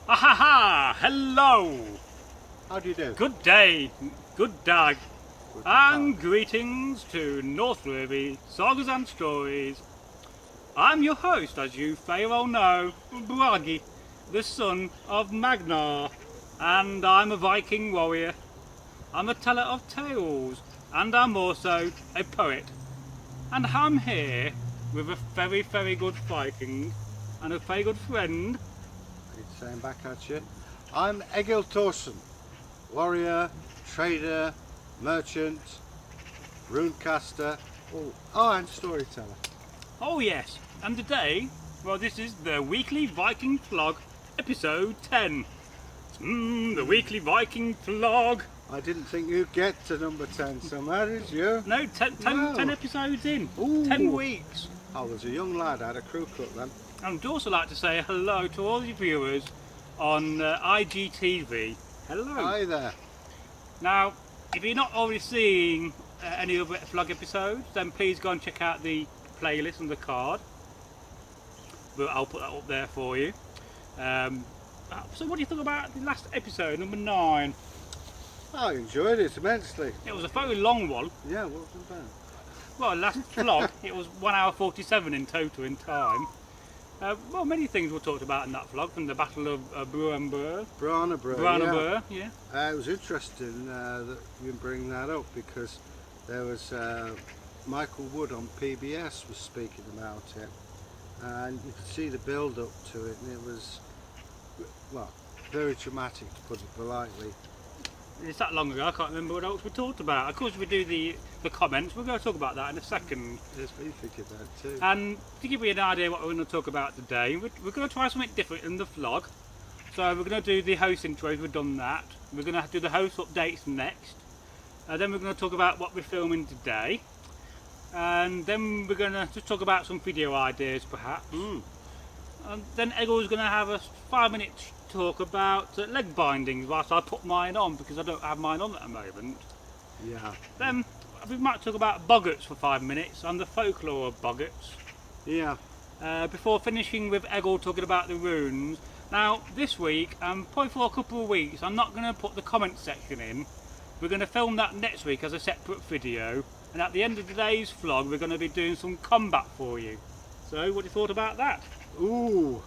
Ha! Hello! How do you do? Good day, good dag, Good and day. greetings to Northworthy Sagas and Stories. I'm your host, as you may well know, Bragi, the son of Magnar, and I'm a Viking warrior. I'm a teller of tales, and I'm also a poet. And I'm here with a very, very good Viking and a very good friend. It's saying back at you. I'm Egil Thorsson, warrior, trader, merchant, runecaster, and storyteller. Oh yes, and today, well, this is the weekly Viking vlog, episode 10. The weekly Viking vlog. I didn't think you'd get to number 10 somehow, did you? No, 10 episodes in. Ooh. 10 weeks. I was a young lad, I had a crew cut then. And I'd also like to say hello to all your viewers on IGTV. Hello. Hi there. Now, if you're not already seeing any other vlog episodes, then please go and check out the playlist on the card. But I'll put that up there for you. So what do you think about the last episode, number 9? I enjoyed it immensely. It was a very long one. Yeah, what was it about? Well, last vlog, it was 1 hour 47 in total in time. Well, many things were talked about in that vlog, from the Battle of Branabur, yeah. It was interesting that you bring that up because there was Michael Wood on PBS was speaking about it, and you could see the build up to it, and it was, well, very dramatic to put it politely. It's that long ago, I can't remember what else we talked about. Of course, we do the comments, we're going to talk about that in a second. Yes, we figured that too. And to give you an idea what we're going to talk about today, we're going to try something different in the vlog. So we're going to do the host intros, we've done that. We're going to do the host updates next. Then we're going to talk about what we're filming today. And then we're going to just talk about some video ideas perhaps. And then Egil's going to have a 5-minute talk about leg bindings whilst I put mine on, because I don't have mine on at the moment. Yeah. Then we might talk about boggarts for 5 minutes and the folklore of boggarts. Yeah. Before finishing with Egil talking about the runes. Now this week, probably for a couple of weeks, I'm not going to put the comment section in. We're going to film that next week as a separate video, and at the end of today's vlog we're going to be doing some combat for you. So what do you thought about that? Ooh,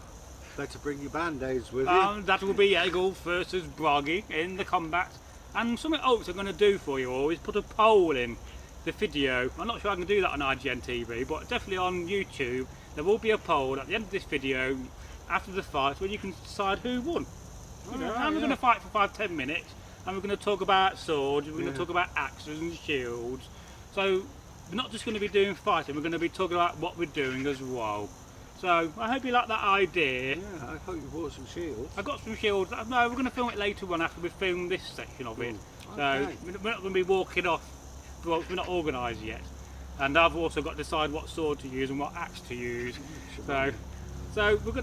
better bring your band-aids with you. That will be Egil versus Bragi in the combat. And something else I'm going to do for you all is put a poll in the video. I'm not sure I can do that on IGN TV, but definitely on YouTube there will be a poll at the end of this video after the fight where you can decide who won. And we're going to fight for 5-10 minutes, and we're going to talk about swords, we're going to talk about axes and shields. So we're not just going to be doing fighting, we're going to be talking about what we're doing as well. So I hope you like that idea. Yeah, I hope you bought some shields. I got some shields. No, we're going to film it later on after we film this section of it. Okay. So we're not going to be walking off. Well, we're not organised yet. And I've also got to decide what sword to use and what axe to use. So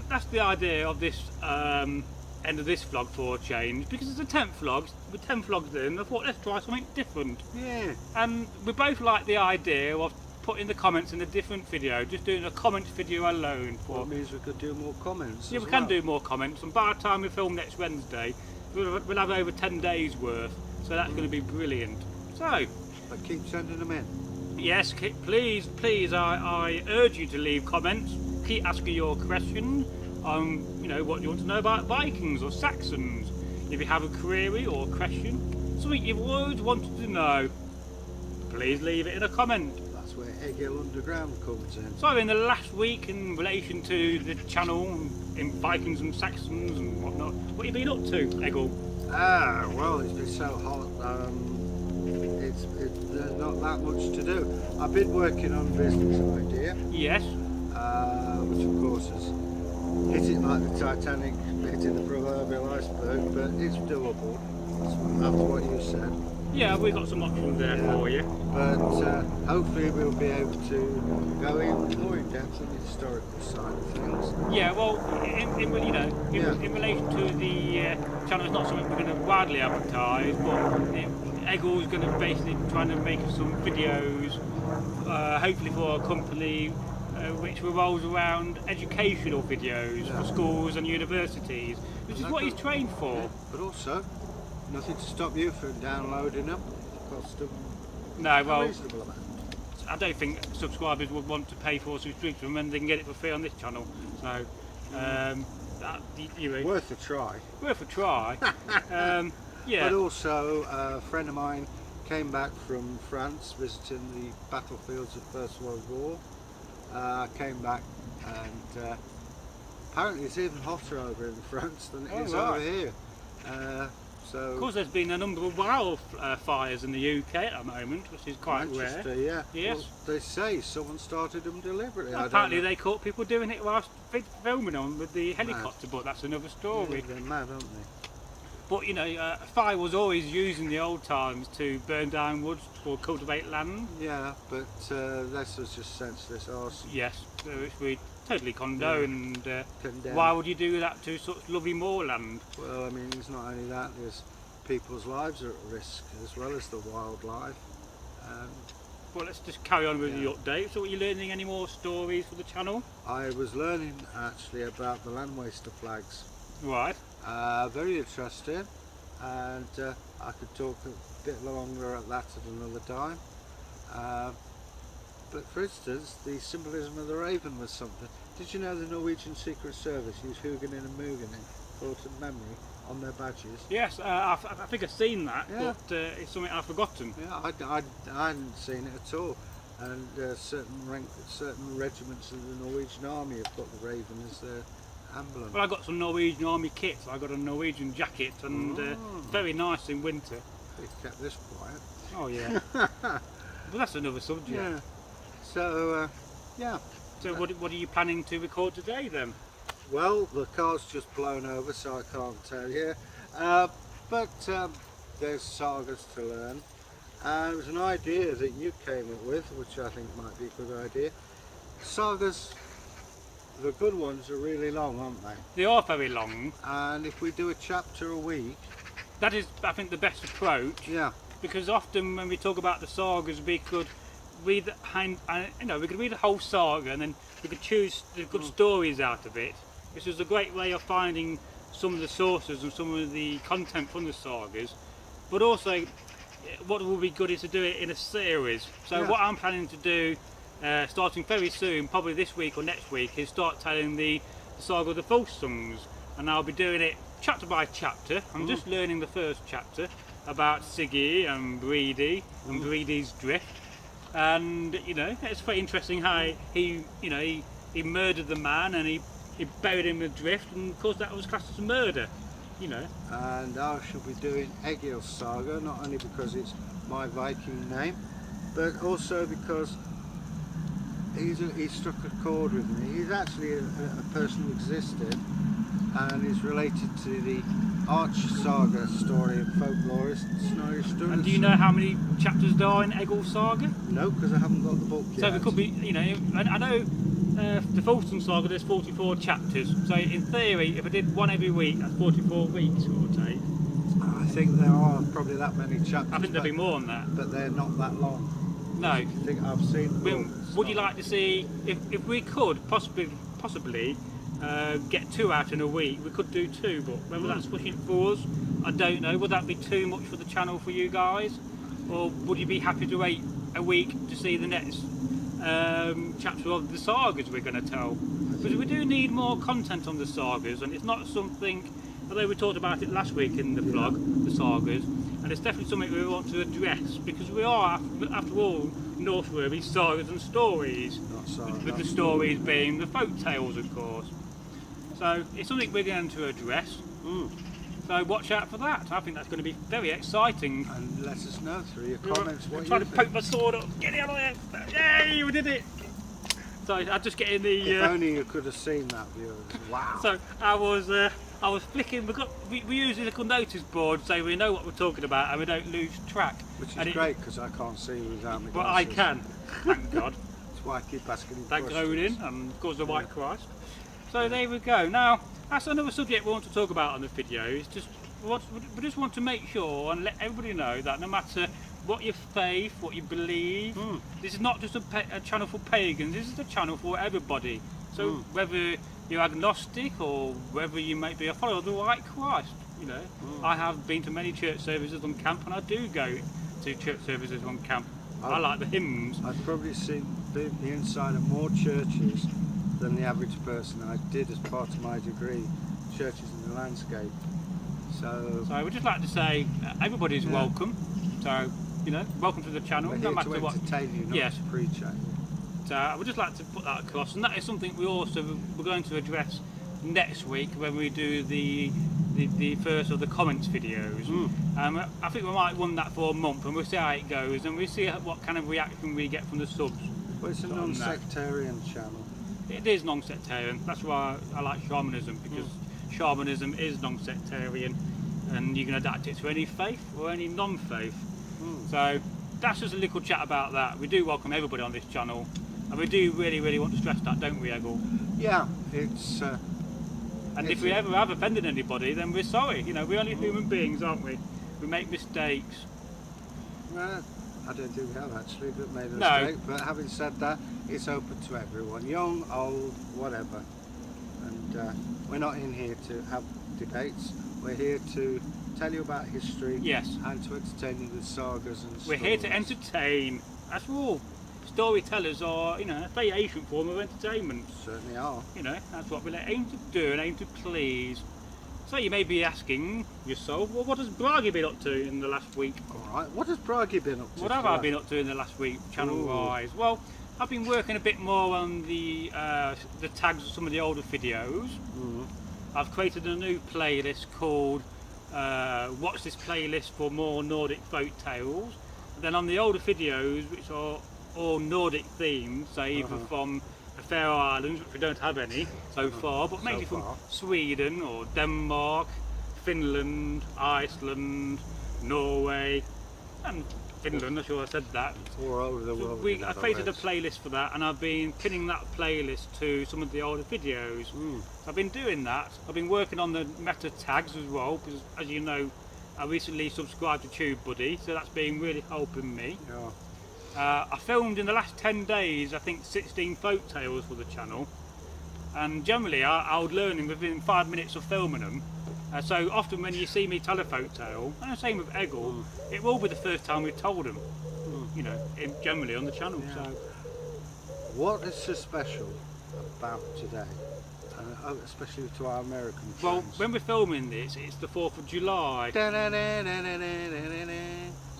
that's the idea of this end of this vlog for a change, because it's a 10th vlog. With 10 vlogs in, I thought let's try something different. Yeah. And we both like the idea of putting the comments in a different video, just doing a comments video alone. Well, that means we could do more comments. Yeah, we can do more comments, and by the time we film next Wednesday, we'll have over 10 days worth, so that's going to be brilliant. So, But keep sending them in. yes, please, I urge you to leave comments, keep asking your questions on, what you want to know about Vikings or Saxons. If you have a query or a question, something you've always wanted to know, please leave it in a comment. That's where Egil Underground comes in. So in the last week, in relation to the channel, in Vikings and Saxons and whatnot, what have you been up to, Egil? Well, it's been so hot. There's not that much to do. I've been working on a business idea, Yes. which of course has hit it like the Titanic hitting the proverbial iceberg, but it's doable. After what you said. Yeah, we've got some options there for you. But hopefully we'll be able to go in more in depth on the historical side of things. Yeah, well, in relation to the channel, it's not something we're going to widely advertise, but Egil's going to basically trying to make some videos, hopefully for a company which revolves around educational videos Yeah. for schools and universities, which is what he's trained for. Yeah, but also, nothing to stop you from downloading them. It costs them No, a well, reasonable amount. I don't think subscribers would want to pay for a subscription when they can get it for free on this channel. So, that, you know, Worth a try. worth a try. Yeah. But also, a friend of mine came back from France visiting the battlefields of First World War. Came back and apparently it's even hotter over in France than it is over here. So Of course, there's been a number of wildfires in the UK at the moment, which is quite Manchester, rare. yeah. Yes. Well, they say someone started them deliberately. I don't Apparently, know. they caught people doing it whilst filming on with the helicopter, but that's another story. Yeah, they're mad, aren't they? But you know, fire was always used in the old times to burn down woods or cultivate land. Yeah, but this was just senseless arson. Yes, which we totally condone. And Condemned. why would you do that to such lovely moorland? Well, I mean, it's not only that, there's people's lives are at risk as well as the wildlife. Well, let's just carry on with Yeah. the update. So, are you learning any more stories for the channel? I was learning actually about the land waster flags. Right. Very interesting, and I could talk a bit longer at that at another time. But for instance, the symbolism of the raven was something. Did you know the Norwegian Secret Service used Huguenin and Mugenin for memory on their badges? Yes, I think I've seen that, Yeah. but it's something I've forgotten. Yeah, I hadn't seen it at all. And certain regiments of the Norwegian army have got the raven as their emblem. Well, I got some Norwegian army kits. I got a Norwegian jacket, and very nice in winter. They kept this quiet. Oh yeah. But that's another subject. Yeah. So, yeah. So what are you planning to record today then? Well, the car's just blown over, so I can't tell you. But there's sagas to learn. It was an idea that you came up with, which I think might be a good idea. Sagas, the good ones are really long, aren't they? They are very long. And if we do a chapter a week, That is, I think, the best approach. yeah, Because often when we talk about the sagas, we could read, we could read the whole saga, and then we could choose the good stories out of it. This is a great way of finding some of the sources and some of the content from the sagas. But also, what will be good is to do it in a series. So Yeah. what I'm planning to do, starting very soon, probably this week or next week, is start telling the saga of the Thorsson, and I'll be doing it chapter by chapter. I'm just learning the first chapter about Siggy and Bragi and Bragi's drift, and you know, it's very interesting how he murdered the man and he buried him in the drift, and of course that was classed as a murder, you know. and I shall be doing Egil Saga, not only because it's my Viking name, but also because he struck a chord with me. He's actually a person who existed and is related to the arch saga story of folklorist Snorri Sturluson. And do you know how many chapters there are in Egil Saga? No, because I haven't got the book yet. So it could be, you know, I know the Thorsson saga, there's 44 chapters. So in theory, if I did one every week, that's 44 weeks it would take. I think there are probably that many chapters. I think there'll be more than that. But they're not that long. No. I think I've seen the Well, book. would you like to see, if we could possibly get 2 out in a week, we could do 2, but whether that's pushing it for us, I don't know. Would that be too much for the channel for you guys? Or would you be happy to wait a week to see the next chapter of the sagas we're going to tell? Because we do need more content on the sagas, and it's not something, although we talked about it last week in the vlog, the sagas, and it's definitely something we want to address, because we are, after all, Northworthy Sagas and Stories, Not saga. with the stories being the folk tales, of course. So it's something we're going to address. So watch out for that. I think that's going to be very exciting. And let us know through your comments what I'm you trying to think. poke my sword up. Get it out of there! Yay, we did it! So I'm just getting the. If only you could have seen that, viewers. Wow. So I was flicking. We use a little notice board so we know what we're talking about and we don't lose track. Which And is great because I can't see without my But I glasses. can. Thank God. That's why I keep asking you Thank questions. Odin and of course the White Christ. So there we go. Now that's another subject we want to talk about on the video. It's just we just want to make sure and let everybody know that no matter what your faith, what you believe. This is not just a channel for pagans, this is a channel for everybody. So whether you're agnostic or whether you might be a follower of the right Christ, you know. I have been to many church services on camp, and I do go to church services on camp. I like the hymns. I've probably seen the inside of more churches than the average person. I did, as part of my degree, churches in the landscape. So I would just like to say everybody's welcome. So, you know, welcome to the channel. we're No here matter to what. entertain you, not to preach at you. So I would just like to put that across, and that is something we're going to address next week when we do the first of the comments videos. I think we might run that for a month, and we'll see how it goes, and we'll see what kind of reaction we get from the subs. Well, it's a non-sectarian channel. It is non-sectarian. That's why I like shamanism, because shamanism is non-sectarian, and you can adapt it to any faith or any non-faith. So that's just a little chat about that. We do welcome everybody on this channel, and we do really want to stress that, don't we, Egil? Yeah, it's. And if we ever have offended anybody, then we're sorry. You know, we're only human beings, aren't we? We make mistakes. Well, I don't think we have actually, but made a No. mistake. But having said that, it's open to everyone, young, old, whatever. And we're not in here to have debates. We're here to tell you about history. Yes. And to entertain you with sagas and stories. We're here to entertain. That's all. Storytellers are, you know, a very ancient form of entertainment. Certainly are. You know, that's what we aim to do and aim to please. So you may be asking yourself, well, what has Bragi been up to in the last week? Alright, what has Bragi been up to? What have I been up to in the last week, channel-wise? Well, I've been working a bit more on the tags of some of the older videos. I've created a new playlist called Watch This Playlist for More Nordic Folk Tales. And then on the older videos, which are all Nordic themed, so either from the Faroe Islands, which we don't have any so far, but mainly from Sweden or Denmark, Finland, Iceland, Norway, and Finland, I'm sure I said that. All over the world. I created a playlist for that, and I've been pinning that playlist to some of the older videos. So I've been doing that. I've been working on the meta tags as well, because as you know, I recently subscribed to TubeBuddy, so that's been really helping me. Yeah. I filmed in the last 10 days, I think 16 folk tales for the channel, and generally I would learn them within 5 minutes of filming them. So often when you see me tell a folk tale, and the same with Egil, it will be the first time we've told them, you know, generally on the channel. Yeah. So what is so special about today, especially to our American friends? well, when we're filming this, it's the 4th of July.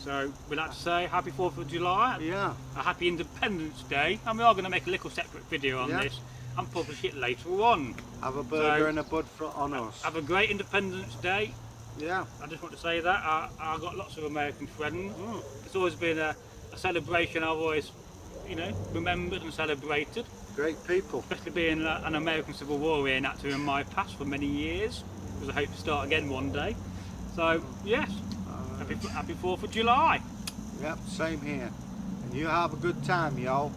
So we'd like to say happy 4th of July, Yeah. a happy Independence Day, and we are going to make a little separate video on this and publish it later on. Have a burger and a bud on us. Have a great Independence Day. Yeah. I just want to say that. I've got lots of American friends. It's always been a celebration I've always, you know, remembered and celebrated. Great people. Especially being an American Civil War reenactor in my past for many years, because I hope to start again one day. So, yes. Happy 4th of July. Yep, same here. And you have a good time, y'all.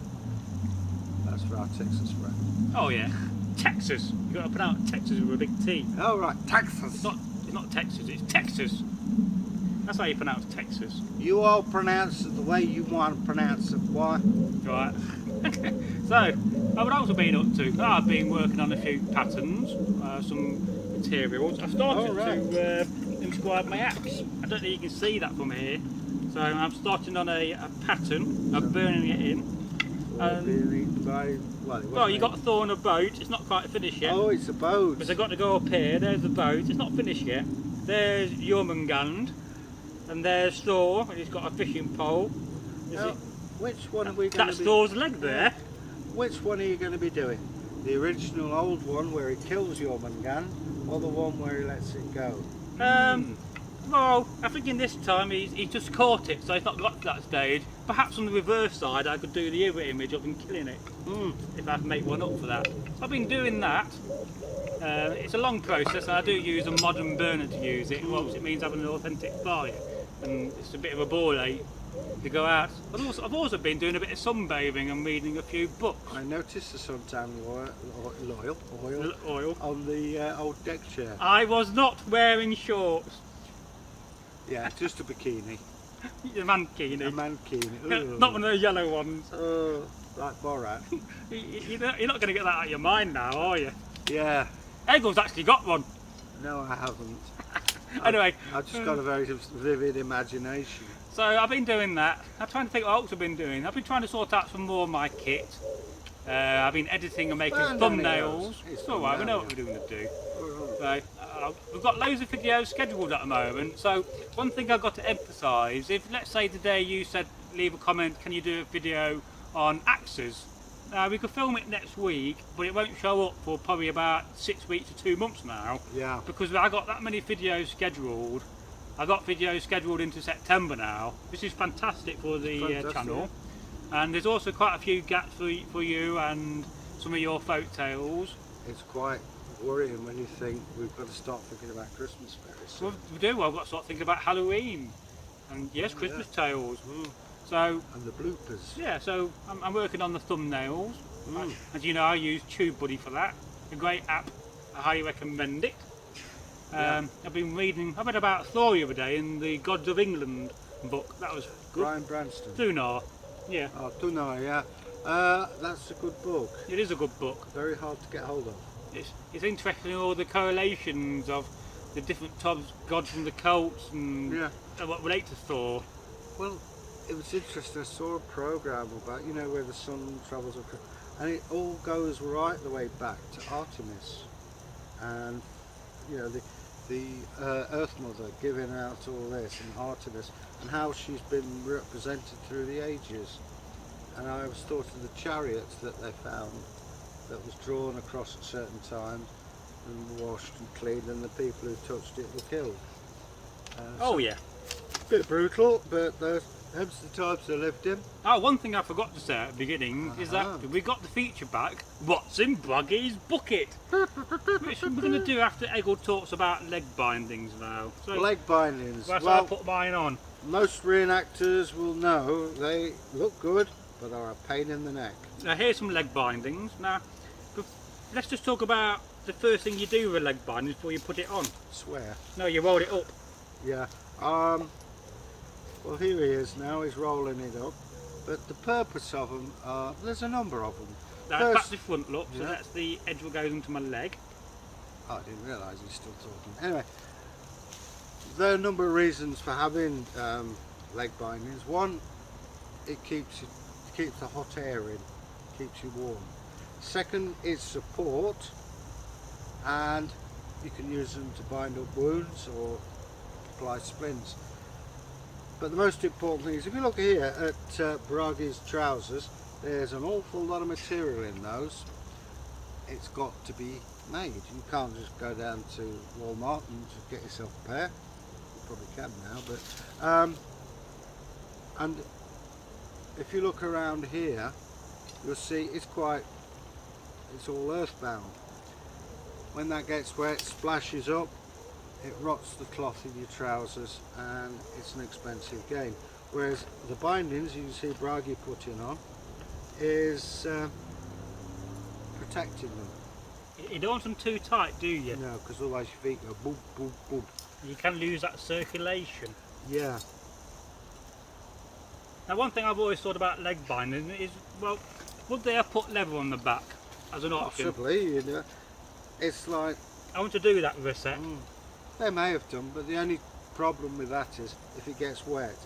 That's for our Texas friend. Oh yeah, Texas. You've got to pronounce Texas with a big T. Oh right, Texas. It's not Texas, it's Texas. That's how you pronounce Texas. You all pronounce it the way you want to pronounce it, boy. Right. So, I've also been up to, I've been working on a few patterns, some materials. I've started to inscribe my axe. I don't know if you can see that from here. So I'm starting on a pattern, I'm burning it in. Well, you got the thorn of boat, it's not quite finished yet. Oh, it's a boat. Because I've got to go up here, there's the boat, it's not finished yet. There's Jormungand, and there's Thor, and he's got a fishing pole. Now, which one are we going to That's be... Thor's leg there. Which one are you going to be doing? The original old one where he kills Jormungand, or the one where he lets it go? Well, I think in this time he's just caught it, so he's not got to that stage. Perhaps on the reverse side I could do the other image of him killing it, if I can make one up for that. So I've been doing that. It's a long process, and I do use a modern burner to use it. Well, it means having an authentic fire, and it's a bit of a ball ache to go out. But also, I've also been doing a bit of sunbathing and reading a few books. I noticed the suntan oil on the old deck chair. I was not wearing shorts. Yeah, just a bikini. The mankini. A mankini. Not one of those yellow ones. Oh, like Borat. You're not going to get that out of your mind now, are you? Yeah. Egil's actually got one. No, I haven't. Anyway. I've just got a very vivid imagination. So I've been doing that. I'm trying to think what else I've been doing. I've been trying to sort out some more of my kit. I've been editing and making thumbnails. It's alright, we know what we're going to do. So, we've got loads of videos scheduled at the moment. So one thing I've got to emphasise, if let's say today you said leave a comment, can you do a video on axes? We could film it next week, but it won't show up for probably about 6 weeks to 2 months now. Yeah. Because I got that many videos scheduled. I got videos scheduled into September now. This is fantastic for the channel. And there's also quite a few gaps for you and some of your folk tales. It's quite worrying when you think we've got to start thinking about Christmas very soon. Well, we do. I've got to start thinking about Halloween. And yes, Christmas tales. So, and the bloopers. Yeah, so I'm working on the thumbnails. As you know, I use TubeBuddy for that. A great app. I highly recommend it. I've read about Thor the other day in the Gods of England book. That was good. Brian Branston. Dunar. Yeah. Oh, Dunar, yeah. That's a good book. It is a good book. Very hard to get hold of. It's interesting, all the correlations of the different types of gods from the Celts and what relate to Thor. Well, it was interesting. I saw a programme about, you know, where the sun travels across, and it all goes right the way back to Artemis, and you know the Earth Mother giving out all this, and Artemis, and how she's been represented through the ages. And I was thought of the chariots that they found that was drawn across at certain times and washed and cleaned, and the people who touched it were killed. Yeah. Bit brutal, but those the times they lived in. Oh, one thing I forgot to say at the beginning is that we got the feature back, What's in Bragi's Bucket? Which we're going to do after Egil talks about leg bindings now. So, leg bindings. That's why I put mine on. Most reenactors will know they look good, but are a pain in the neck. Now here's some leg bindings. Now, let's just talk about the first thing you do with leg bindings before you put it on. Swear. No, you roll it up. Yeah. Well, here he is now, he's rolling it up. But the purpose of them, there's a number of them. That's back to front, look, so that's the edge that goes into my leg. Oh, I didn't realise he's still talking. Anyway, there are a number of reasons for having leg bindings. One, it keeps the hot air in, keeps you warm. Second is support, and you can use them to bind up wounds or apply splints. But the most important thing is, if you look here at Bragi's trousers, there's an awful lot of material in those. It's got to be made. You can't just go down to Walmart and just get yourself a pair. You probably can now, but and if you look around here, you'll see it's all earthbound. When that gets wet, splashes up, it rots the cloth in your trousers, and it's an expensive game. Whereas the bindings you can see Bragi putting on is protecting them. You don't want them too tight, do you? No, because otherwise your feet go boop, boop, boop. You can lose that circulation. Yeah. Now, one thing I've always thought about leg binding is, well, would they have put leather on the back as an option? Possibly, you know. It's like... I want to do that with a set. They may have done, but the only problem with that is if it gets wet,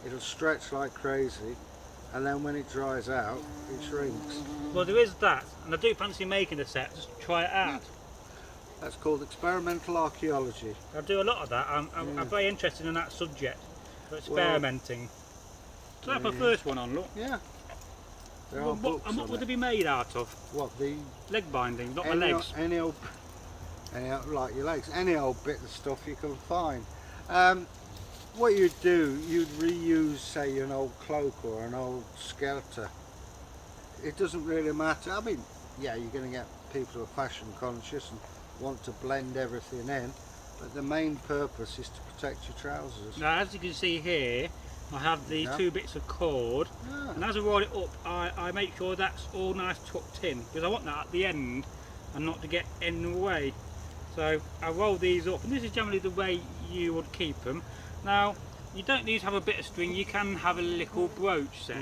it'll stretch like crazy, and then when it dries out, it shrinks. Well, there is that, and I do fancy making a set, just try it out. That's called experimental archaeology. I do a lot of that. I'm very interested in that subject, for experimenting. So that's my first one on, look. Yeah. There Well, are books and what on would it. it be made out of? What, the... Leg binding, not my legs. Any old, like your legs, any old bit of stuff you can find. What you'd do, you'd reuse, say, an old cloak or an old skelter. It doesn't really matter. I mean, yeah, you're going to get people who are fashion conscious and want to blend everything in, but the main purpose is to protect your trousers. Now, as you can see here, I have the two bits of cord, and as I roll it up, I make sure that's all nice tucked in, because I want that at the end and not to get in the way. So I roll these up, and this is generally the way you would keep them. Now, you don't need to have a bit of string, you can have a little brooch set.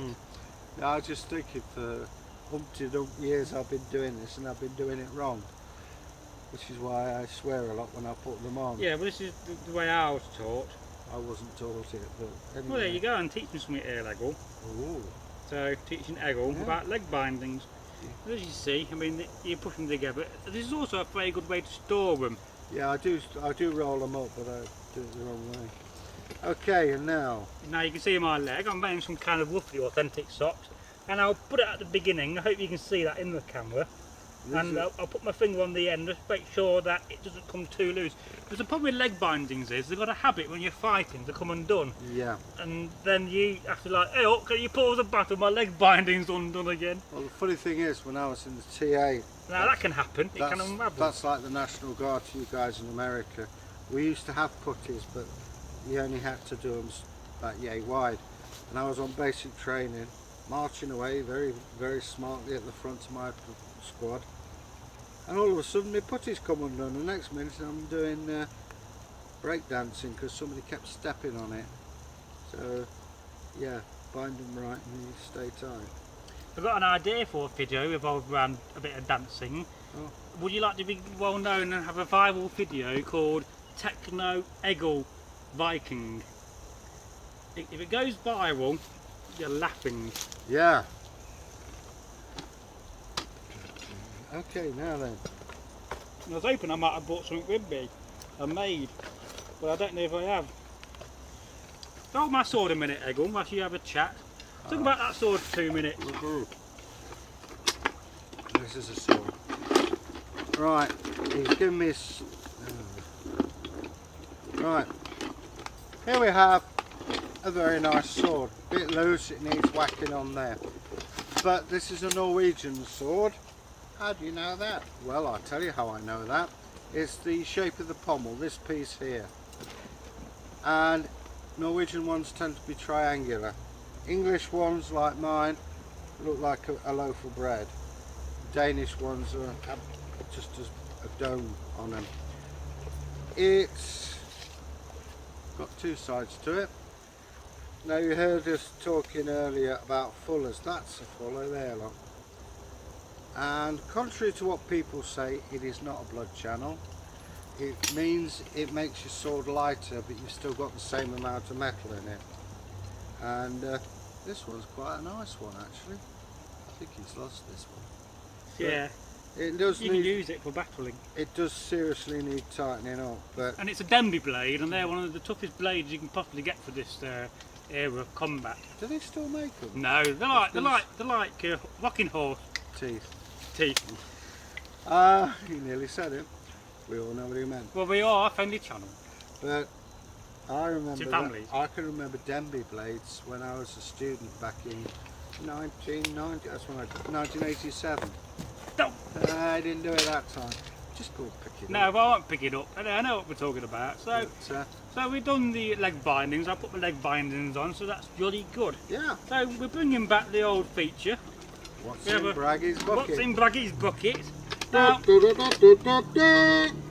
Yeah, I was just thinking for umpty years I've been doing this and I've been doing it wrong. Which is why I swear a lot when I put them on. Yeah, well this is the way I was taught. I wasn't taught it, but anyway. Well there you go, and teaching something here, Egil. Ooh. So teaching Egil about leg bindings. As you see, I mean, you push them together. This is also a very good way to store them. Yeah, I do roll them up, but I do it the wrong way. Okay, and now you can see my leg. I'm wearing some kind of roughly authentic socks, and I'll put it at the beginning. I hope you can see that in the camera. And I'll put my finger on the end, just make sure that it doesn't come too loose. Because the problem with leg bindings is they've got a habit when you're fighting to come undone. Yeah. And then you have to like, hey, oh, can you pause the battle? My leg binding's undone again. Well, the funny thing is, when I was in the TA, now that can happen. It can unravel. That's like the National Guard to you guys in America. We used to have putties, but you only had to do them about yay wide. And I was on basic training, marching away very, very smartly at the front of my squad. And all of a sudden my putties come undone, and the next minute I'm doing break dancing because somebody kept stepping on it. So yeah, bind them right and you stay tight. I've got an idea for a video involving a bit of dancing. Oh. Would you like to be well known and have a viral video called Techno Egil Viking? If it goes viral, you're laughing. Yeah. Okay, now then. I was hoping I might have brought something with me, a maid, but I don't know if I have. Hold my sword a minute, Egil, whilst you have a chat. Talk about that sword for 2 minutes. This is a sword. Right, he's given me Right, here we have a very nice sword. Bit loose, it needs whacking on there. But this is a Norwegian sword. How do you know that? Well, I'll tell you how I know that. It's the shape of the pommel, this piece here. And Norwegian ones tend to be triangular. English ones, like mine, look like a loaf of bread. Danish ones have just a dome on them. It's got two sides to it. Now you heard us talking earlier about fullers. That's a fuller there, look. And contrary to what people say, it is not a blood channel. It means it makes your sword lighter, but you've still got the same amount of metal in it. And this one's quite a nice one, actually. I think he's lost this one. Yeah. It does. You can use it for battling. It does seriously need tightening up, but. And it's a Denby blade, and they're one of the toughest blades you can possibly get for this era of combat. Do they still make them? No, they're like rocking horse teeth. Teeth. You nearly said it. We all know what he meant. Well, we are a friendly channel. But I remember families. I can remember Denby blades when I was a student back in 1990. That's when 1987. No. I didn't do it that time. Just go pick it up. No, but I won't pick it up. I know what we're talking about. So, But, so we've done the leg bindings. I put my leg bindings on, so that's jolly good. yeah. So we're bringing back the old feature. What's in Bragi's bucket? What's in Bragi's bucket? Now,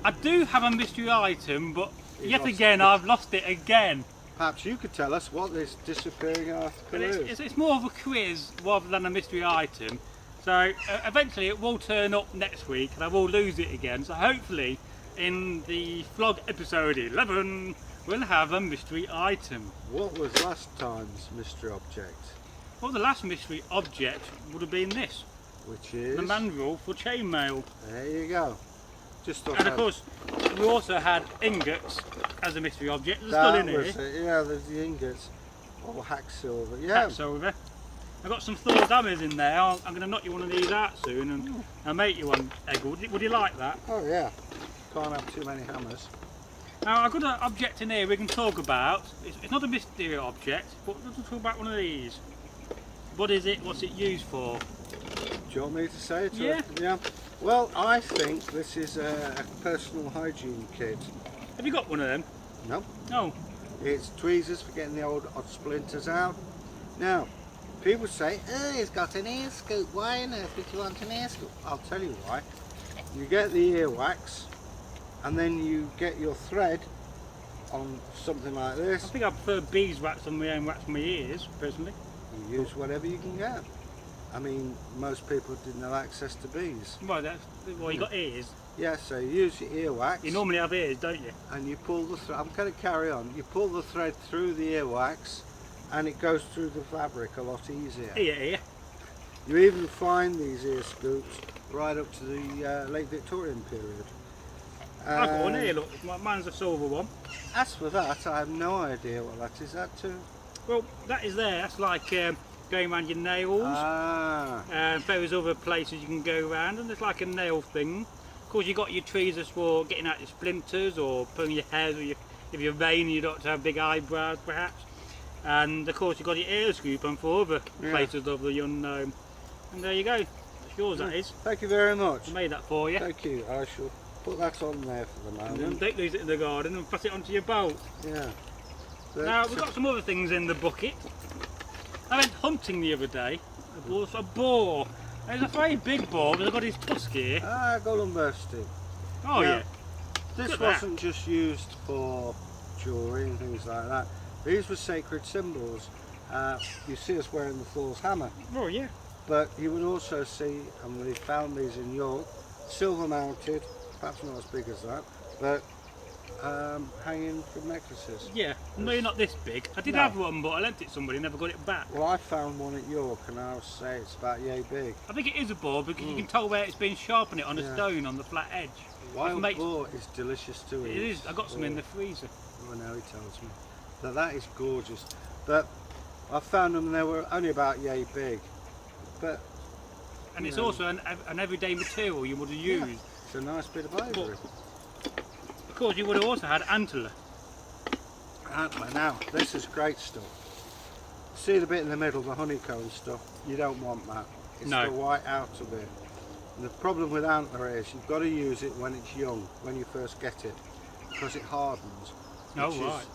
I do have a mystery item, but yet again I've lost it again. Perhaps you could tell us what this disappearing article is. It's more of a quiz rather than a mystery item. So eventually it will turn up next week and I will lose it again. So hopefully in the vlog episode 11 we'll have a mystery item. What was last time's mystery object? Well, the last mystery object would have been this. Which is? The mandrel for chainmail. There you go. Just thought. And of course, we also had ingots as a mystery object. They're still in here. Yeah, there's the ingots. Oh, hack silver. Yeah. Hack silver. I've got some Thor's hammers in there. I'm going to knock you one of these out soon and I'll make you one, Egil. Would you like that? Oh yeah. Can't have too many hammers. Now I've got an object in here we can talk about. It's not a mystery object, but we'll talk about one of these. What is it? What's it used for? Do you want me to say it? Yeah. Yeah. Well, I think this is a personal hygiene kit. Have you got one of them? No. No. It's tweezers for getting the old splinters out. Now, people say, oh, he's got an ear scoop. Why on earth would you want an ear scoop? I'll tell you why. You get the earwax, and then you get your thread, on something like I this, think I prefer beeswax on my own wax for my ears, personally. you use whatever you can get. I mean, most people didn't have access to bees. Well, you got ears. Yeah, so you use your earwax. You normally have ears, don't you? And you pull the thread. I'm going to carry on. You pull the thread through the earwax, and it goes through the fabric a lot easier. Ear. You even find these ear scoops right up to the late Victorian period. I've got one here, look. Mine's a silver one. As for that, I have no idea what that is. That too? Well, that is there. That's like going around your nails. Ah. Various other places you can go around, and it's like a nail thing. Of course, you got your tweezers for getting out your splinters or pulling your hair, or if you're vain, you don't have big eyebrows, perhaps. And of course, you've got your ear scoop and for other places of the unknown. And there you go. It's yours, that is. Thank you very much. I made that for you. Thank you. I shall put that on there for the And then moment. don't lose it in the garden and pass it onto your boat. Yeah. Now, we've got some other things in the bucket. I went hunting the other day. I bought a boar. It's a very big boar, but I've got his tusk here. Ah, golden bursting. Oh, Now, yeah. This Look at wasn't just used for jewellery and things like that. These were sacred symbols. You see us wearing the Thor's hammer, Oh, yeah. but you would also see, and we found these in York, silver mounted, perhaps not as big as that, but hanging from necklaces. Yeah. No, not this big. I did No. have one, but I lent it to somebody, never got it back. Well, I found one at York, and I'll say it's about yay big. I think it is a boar because you can tell where it's been sharpened it on a Yeah. stone on the flat edge. Wild makes- boar is delicious to eat. It is. I got some in the freezer. Oh, now he tells me. But that is gorgeous. But I found them, they were only about yay big. But And it's Yeah. also an everyday material you would have yeah, used. it's a nice bit of ivory. Of course, you would have also had antler. Antler. Now, this is great stuff. See the bit in the middle, the honeycomb stuff? You don't want that. It's No. the white outer bit. And the problem with antler is you've got to use it when it's young, when you first get it, because it hardens. Oh, which is- right.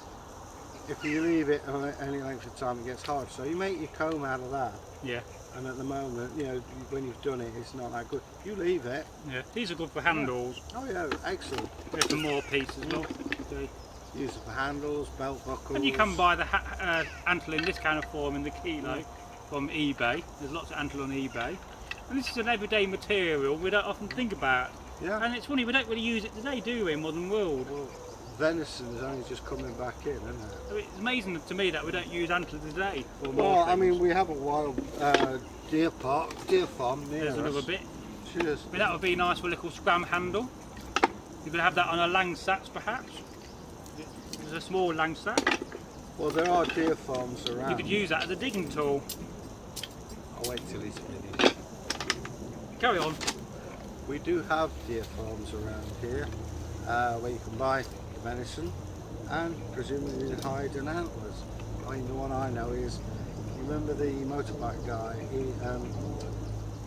If you leave it on any length of time, it gets hard. So you make your comb out of that. Yeah. And at the moment, you know, when you've done it, it's not that good. You leave it. Yeah. These are good for handles. Oh yeah, excellent. There's some more pieces. Look. Use it for handles, belt buckles. And you can buy the antler in this kind of form in the kilo from eBay. There's lots of antler on eBay. And this is an everyday material we don't often think about. Yeah. And it's funny, we don't really use it today, do we, in modern world? Well, venison is only just coming back in, isn't it? So it's amazing to me that we don't use antler today. For Well, more I mean, things. we have a wild deer farm near There's us. another bit. Cheers. I mean, that would be nice for a little scram handle. You could have that on a langseax, perhaps. There's a small langseax. Well, there are deer farms around. You could use that as a digging tool. I'll wait till he's finished. Carry on. We do have deer farms around here where you can buy the venison and presumably the hide and antlers. I mean, the one I know is, you remember the motorbike guy,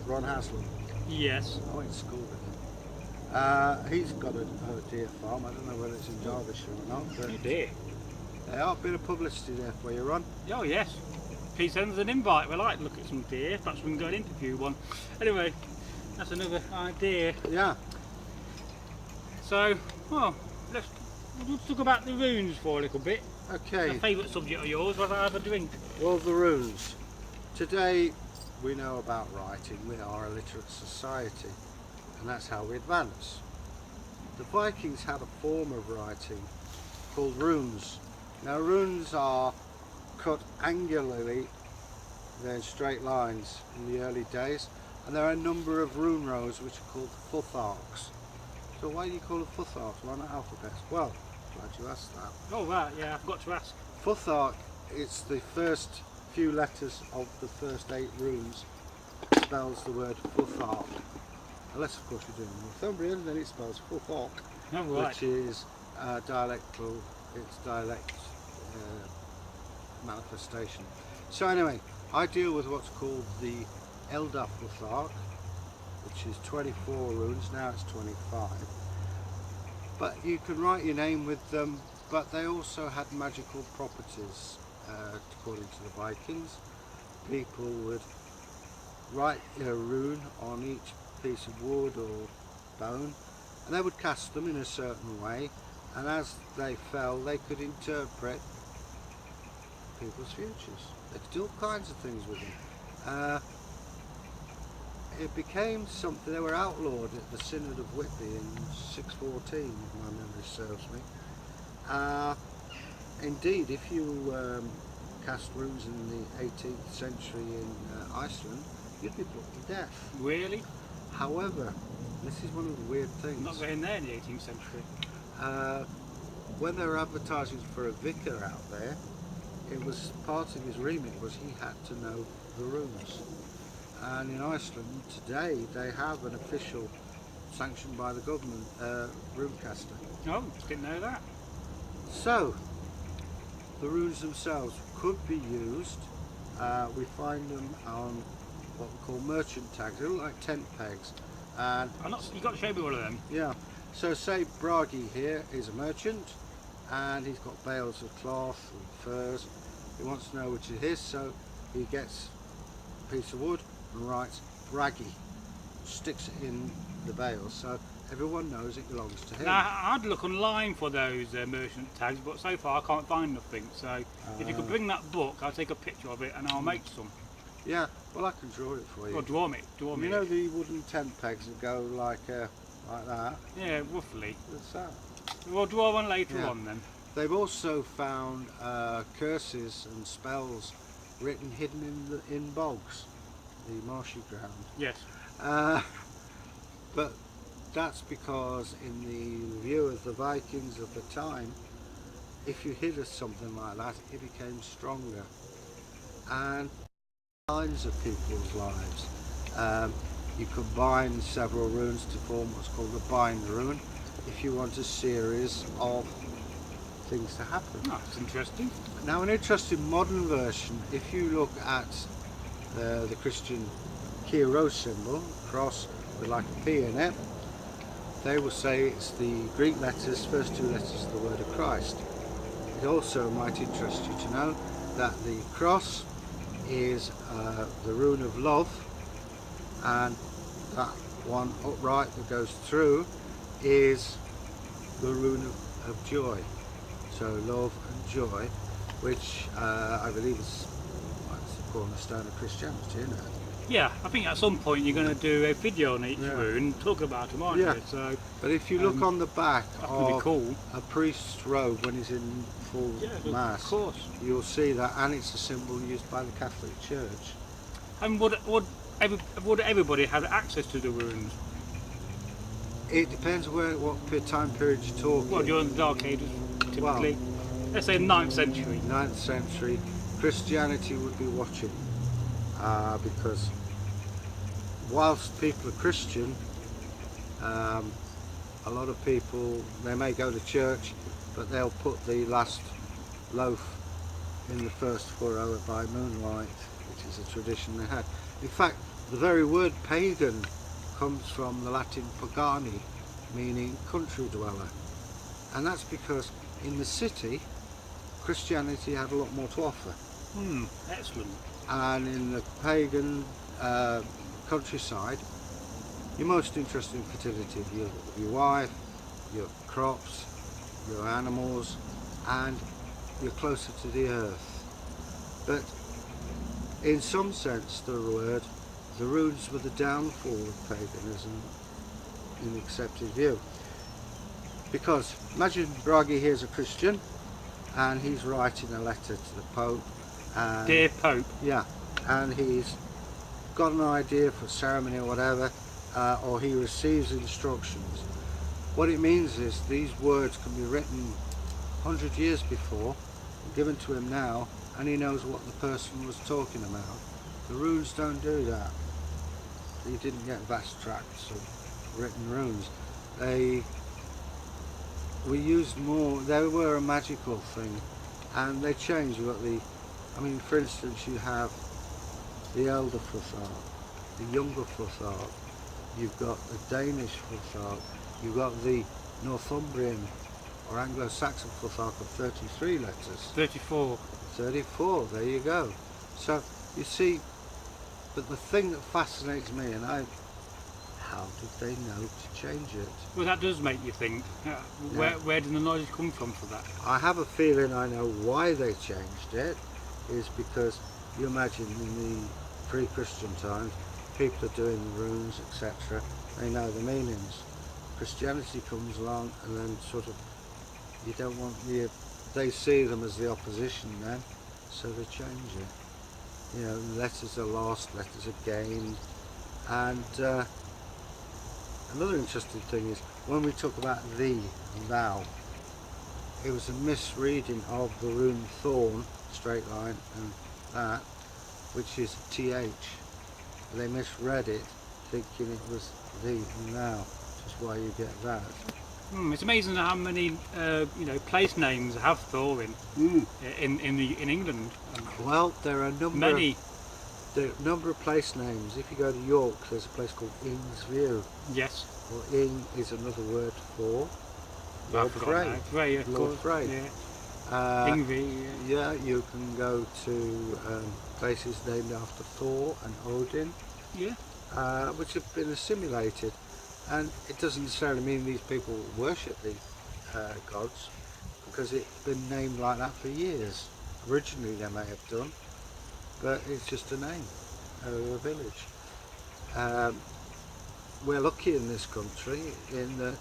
Ron Haslam? Yes. I went to school with him. He's got a deer farm. I don't know whether it's in Derbyshire or not, but Oh dear. there are a bit of publicity there for you, Ron. Oh yes. Please send us an invite. We'd like to look at some deer. Perhaps we can go and interview one. Anyway, that's another idea. Yeah. So, well, let's talk about the runes for a little bit. Okay. A favourite subject of yours, while I have a drink. Well, the runes. Today we know about writing. We are a literate society, and that's how we advance. The Vikings had a form of writing called runes. Now, runes are cut angularly, they're in straight lines in the early days, and there are a number of rune rows which are called futharks. So why do you call it futharks? Why not alphabets? Well, glad you asked that. Oh right, yeah, I forgot to ask. Futhark, it's the first few letters of the first 8 runes, spells the word futhark. Unless of course you're doing Northumbrian, then it spells futhark, Oh right. which is dialectal, it's dialect manifestation. So anyway, I deal with what's called the Eldar futhark, which is 24 runes, now it's 25. But you can write your name with them, but they also had magical properties, according to the Vikings. People would write a rune on each piece of wood or bone, and they would cast them in a certain way, and as they fell, they could interpret people's futures. They could do all kinds of things with them. It became something. They were outlawed at the Synod of Whitby in 614, if my memory serves me. Indeed, if you cast runes in the 18th century in Iceland, you'd be put to death. Really? However, this is one of the weird things. Not going there in the 18th century. When they were advertising for a vicar out there, it was part of his remit was he had to know the runes. And in Iceland today they have an official, sanctioned by the government, runecaster. Oh, didn't know that. So the runes themselves could be used. We find them on what we call merchant tags. They look like tent pegs. And You've got to show me one of them. yeah, so say Bragi here is a merchant and he's got bales of cloth and furs. He wants to know which it is, so he gets a piece of wood and writes Bragi, sticks it in the bale so everyone knows it belongs to him. Now, I'd look online for those merchant tags, but so far I can't find nothing. So if you could bring that book, I'll take a picture of it and I'll make some. Yeah, well I can draw it for you. Well, draw me. You know the wooden tent pegs that go like that? Yeah, roughly. What's that? We'll draw one later on then. They've also found curses and spells written hidden in bogs, the marshy ground. Yes. But that's because in the view of the Vikings of the time, if you hid something like that, it became stronger. And kinds of people's lives. You combine several runes to form what's called a bind rune if you want a series of things to happen. Oh, that's interesting. Now an interesting modern version, if you look at the Christian hero symbol, cross with like a P in it, they will say it's the Greek letters, first two letters of the word of Christ. It also might interest you to know that the cross is the rune of love, and that one upright that goes through is the rune of joy. So love and joy, which I believe is the cornerstone of Christianity, isn't it? Yeah, I think at some point you're going to do a video on each rune, talk about them, aren't you? So, but if you look on the back of cool. a priest's robe when he's in full mass, of course, you'll see that, and it's a symbol used by the Catholic Church. And would everybody have access to the runes? It depends what time period you're talking. Well, during the Dark Ages, typically. Let's say 9th century. 9th century, Christianity would be watching, because whilst people are Christian, a lot of people, they may go to church, but they'll put the last loaf in the first furrow by moonlight, which is a tradition they had. In fact, the very word pagan comes from the Latin pagani, meaning country dweller, and that's because in the city Christianity had a lot more to offer. Excellent. And in the pagan countryside, you're most interested in fertility of your wife, your crops, your animals, and you're closer to the earth. But in some sense, the runes were the downfall of paganism in the accepted view. Because imagine Bragi here's a Christian and he's writing a letter to the Pope. And, Dear Pope. Yeah, and he's got an idea for ceremony or whatever, or he receives instructions. What it means is these words can be written 100 years before, given to him now, and he knows what the person was talking about. The runes don't do that. You didn't get vast tracts of written runes. They were used more, they were a magical thing, and they changed. You've got for instance, you have the elder Futhar, the younger Futhar, you've got the Danish Futhar, you've got the Northumbrian or Anglo-Saxon Futhar of 33 letters. 34. 34, there you go. So you see, but the thing that fascinates me, and I how did they know to change it? Well, that does make you think. Where did the knowledge come from for that? I have a feeling I know why they changed it, is because you imagine in the pre-Christian times, people are doing the runes, etc. They know the meanings. Christianity comes along and then sort of, you don't want they see them as the opposition then, so they change it. You know, letters are lost, letters are gained. And another interesting thing is, when we talk about thee and thou, it was a misreading of the rune thorn, straight line, and that, which is th. They misread it, thinking it was thee and thou, which is why you get that. It's amazing how many place names have Thorin in England. Well, there are a number many. There are a number of place names. If you go to York, there's a place called Ing's View. Yes. Well, Ing is another word for Lord Frey. Frey, of Lord course. Frey. Yeah. Ingvi. Yeah, you can go to places named after Thor and Odin. Yeah. Which have been assimilated. And it doesn't necessarily mean these people worship the gods, because it's been named like that for years. Originally they may have done, but it's just a name of a village. We're lucky in this country in that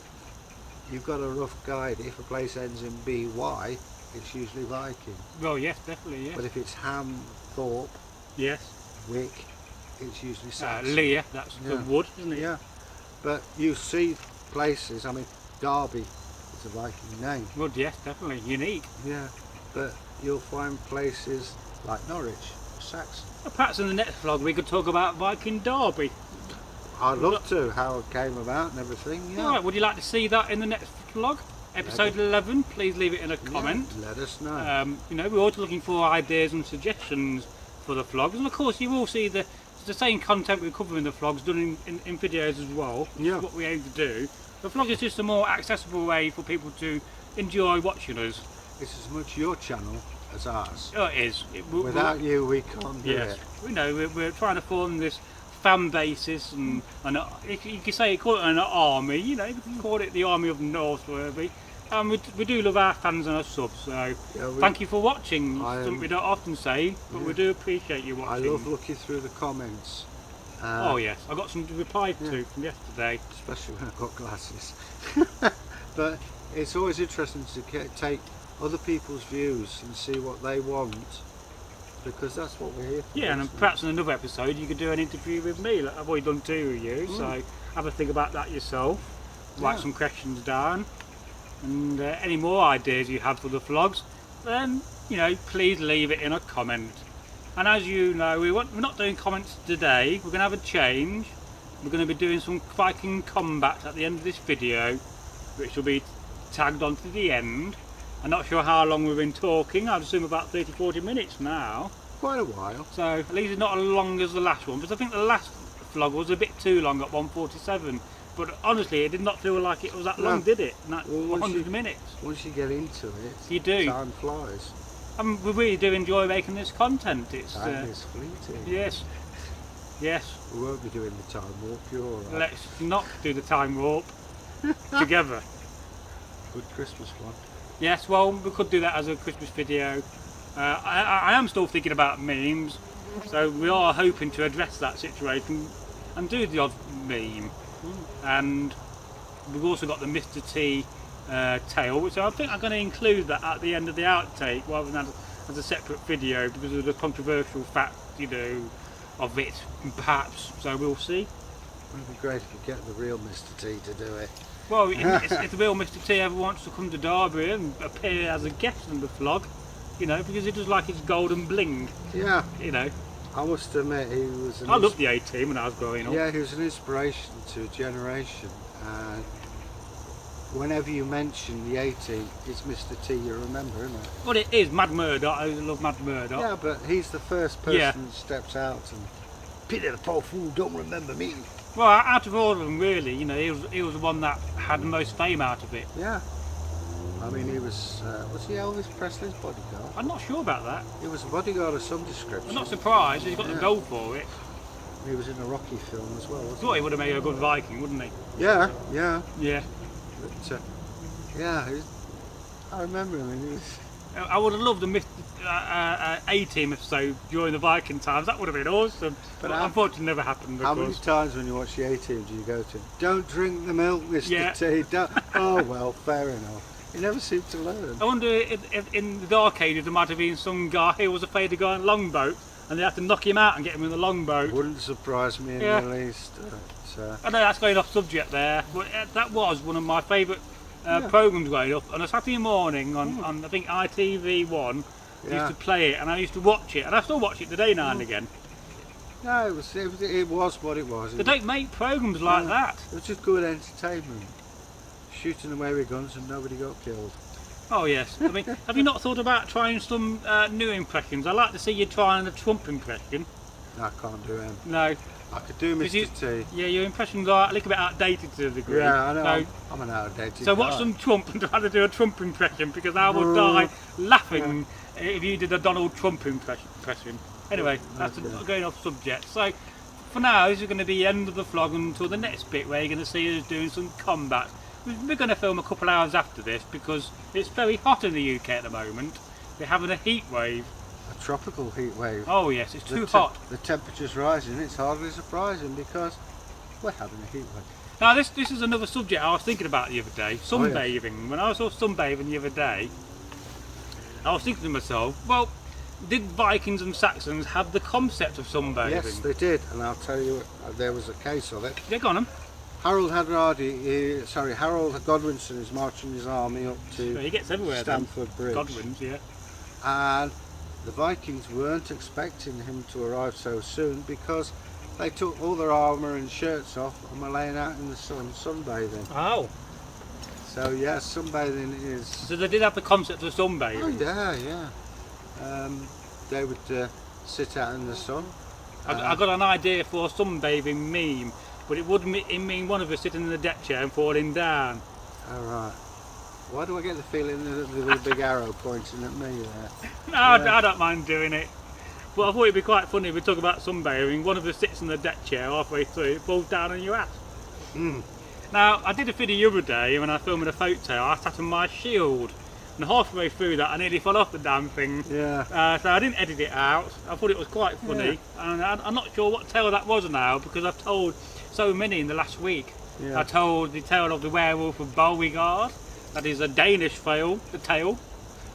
you've got a rough guide. If a place ends in BY, it's usually Viking. Well, yes, definitely, yeah. But if it's Ham, Thorpe, yes, Wick, it's usually Saxon. Lear, that's the wood, isn't it? Yeah. But you see places, I mean, Derby is a Viking name. Well, yes, definitely, unique. Yeah, but you'll find places like Norwich, Saxon. Perhaps in the next vlog we could talk about Viking Derby. I'd love to, how it came about and everything, yeah. Alright, would you like to see that in the next vlog? Episode 11, please leave it in a comment. Yeah, let us know. We're always looking for ideas and suggestions for the vlogs, and of course you will see the same content we cover in the vlogs done in videos as well. Yeah. What we aim to do. The vlog is just a more accessible way for people to enjoy watching us. It's as much your channel as ours. Oh, it is. Without you, we can't do it. We know we're trying to form this fan basis, and you can say call it an army. You know, you can call it the army of Northworthy. And we do love our fans and our subs, so thank you for watching. Something we don't often say, but we do appreciate you watching. I love looking through the comments. Oh yes, I got some to reply to from yesterday. Especially when I've got glasses. But it's always interesting to take other people's views and see what they want, because that's what we're here for. Yeah, and perhaps in another episode you could do an interview with me, like I've already done 2 with you, so have a think about that yourself, write some questions down. And any more ideas you have for the vlogs, then please leave it in a comment. And as you know, we're not doing comments today. We're going to have a change. We're going to be doing some Viking combat at the end of this video, which will be tagged on to the end. I'm not sure how long we've been talking. I'd assume about 30-40 minutes now. Quite a while. So at least it's not as long as the last one, because I think the last vlog was a bit too long at 1:47. But honestly, it did not feel like it was that long, did it? 100 minutes. Once you get into it, you do. Time flies. We really do enjoy making this content. Time is fleeting. Yes. Yes. We won't be doing the time warp, you're alright. Let's not do the time warp together. Good Christmas one. Yes, well, we could do that as a Christmas video. I am still thinking about memes, so we are hoping to address that situation and do the odd meme. And we've also got the Mr. T tale, which I think I'm going to include that at the end of the outtake rather than as a separate video, because of the controversial fact, of it, perhaps. So we'll see. It would be great if you get the real Mr. T to do it. Well, if the real Mr. T ever wants to come to Derby and appear as a guest in the vlog, because he does like his golden bling. Yeah. I must admit, he was. I loved the A-Team when I was growing up. Yeah, he was an inspiration to a generation. And whenever you mention the A-Team, it's Mr. T you remember, isn't it? Well, it is Mad Murdoch. I love Mad Murdoch. Yeah, but he's the first person that steps out and pity the poor fool don't remember me. Well, out of all of them, really, he was the one that had the most fame out of it. Yeah. I mean, he was he Elvis Presley's bodyguard? I'm not sure about that. He was a bodyguard of some description. I'm not surprised, he's got the gold for it. He was in a Rocky film as well, wasn't Thought he would have made a good Viking, wouldn't he? Yeah, yeah. Yeah. But, yeah, I remember him. He was... I would have loved a A-Team episode during the Viking times. That would have been awesome. But unfortunately, never happened. How many times when you watch the A-Team do you go to? Don't drink the milk, Mr. T. Don't. Oh well, fair enough. You never seem to learn. I wonder if in the Dark Ages there might have been some guy who was afraid to go on a longboat, and they had to knock him out and get him in the longboat. Wouldn't surprise me in the least. I know that's going off subject there, but that was one of my favourite programmes growing up. On a Saturday morning on I think ITV1, used to play it, and I used to watch it, and I still watch it today now and again. No, it was what it was. They don't make programmes like that. It was just good entertainment. Shooting away with guns and nobody got killed. Oh yes. I mean, have you not thought about trying some new impressions? I'd like to see you trying a Trump impression. I can't do him. No. I could do Mr. T. Yeah, your impressions are a little bit outdated to a degree. Yeah, I know. So, I'm an outdated So watch some Trump and try to do a Trump impression, because I would die laughing if you did a Donald Trump impression. Anyway, that's going off subject. So for now, this is going to be the end of the vlog until the next bit where you're going to see us doing some combat. We're going to film a couple hours after this because it's very hot in the UK at the moment. We're having a heat wave. A tropical heat wave. Oh yes, it's too hot. The temperature's rising. It's hardly surprising because we're having a heat wave. Now this is another subject I was thinking about the other day. Sunbathing. When I was sunbathing the other day, I was thinking to myself, well, did Vikings and Saxons have the concept of sunbathing? Yes, they did, and I'll tell you, there was a case of it. Yeah, go on 'em. Harold Godwinson is marching his army up to he gets everywhere, Stamford Bridge. Godwins, yeah. And the Vikings weren't expecting him to arrive so soon because they took all their armour and shirts off and were laying out in the sun, sunbathing. Oh. So yeah, sunbathing is... So they did have the concept of sunbathing? Oh yeah, yeah. They would sit out in the sun. I got an idea for a sunbathing meme, but it would mean one of us sitting in the deck chair and falling down. Alright. Why do I get the feeling that there's a big arrow pointing at me there? No, I don't mind doing it. But I thought it'd be quite funny if we talk about sunbathing. One of us sits in the deck chair halfway through, it falls down on your ass. Now, I did a video the other day when I filmed a folktale. I sat on my shield, and halfway through that I nearly fell off the damn thing. Yeah. So I didn't edit it out. I thought it was quite funny. And I'm not sure what tale that was now, because I've told so many in the last week. Yeah. I told the tale of the werewolf of Beauregard. That is a Danish tale.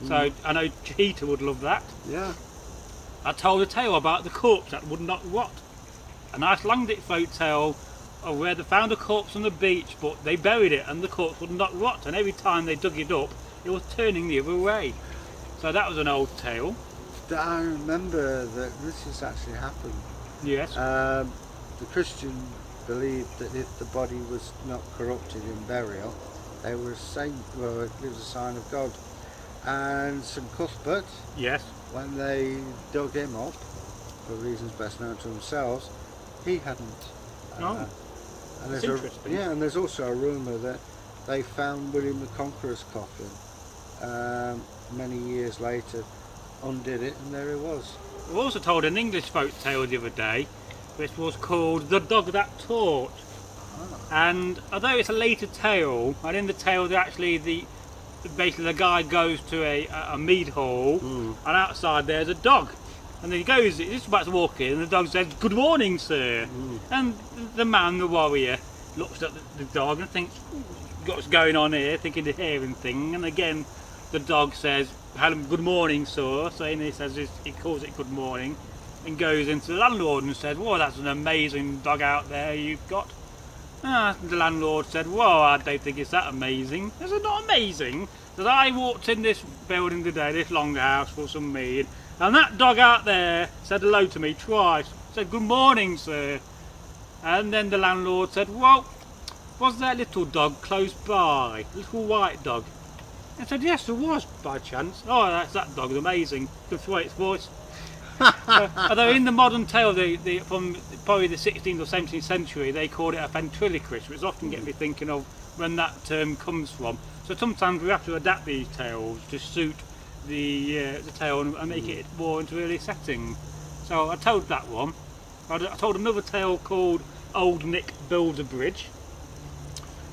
So I know Cheetah would love that. Yeah. I told a tale about the corpse that would not rot. An Icelandic folk tale of where they found a corpse on the beach, but they buried it and the corpse would not rot, and every time they dug it up it was turning the other way. So that was an old tale. I remember that this has actually happened. Yes. The Christian believed that if the body was not corrupted in burial, they were a saint, well, it was a sign of God. And St Cuthbert, yes, when they dug him up, for reasons best known to themselves, he hadn't. No. And That's interesting. Yeah, and there's also a rumour that they found William the Conqueror's coffin many years later, undid it, and there it was. We also told an English folk tale the other day, which was called The Dog That Talked. And although it's a later tale, and in the tale basically the guy goes to a mead hall, and outside there's a dog. And then he goes, he's just about to walk in, and the dog says, "Good morning, sir." And the man, the warrior, looks at the dog and thinks, what's going on here, thinking the hearing thing. And again, the dog says, "Good morning, sir." So he calls it good morning, and goes into the landlord and says, "Well, that's an amazing dog out there you've got." The landlord said, "Well, I don't think it's that amazing." Is it not amazing that I walked in this building today, this longhouse for some mead, and that dog out there said hello to me twice, said "Good morning, sir." And then the landlord said, "Well, was that little dog close by, little white dog?" I said, "Yes, there was, by chance." "Oh, that dog's amazing, good for its voice." Although in the modern tale, from probably the 16th or 17th century, they called it a ventriloquist, which often gets me thinking of when that term comes from. So sometimes we have to adapt these tales to suit the tale and make it more into a real setting. So I told that one. I told another tale called Old Nick Builds a Bridge,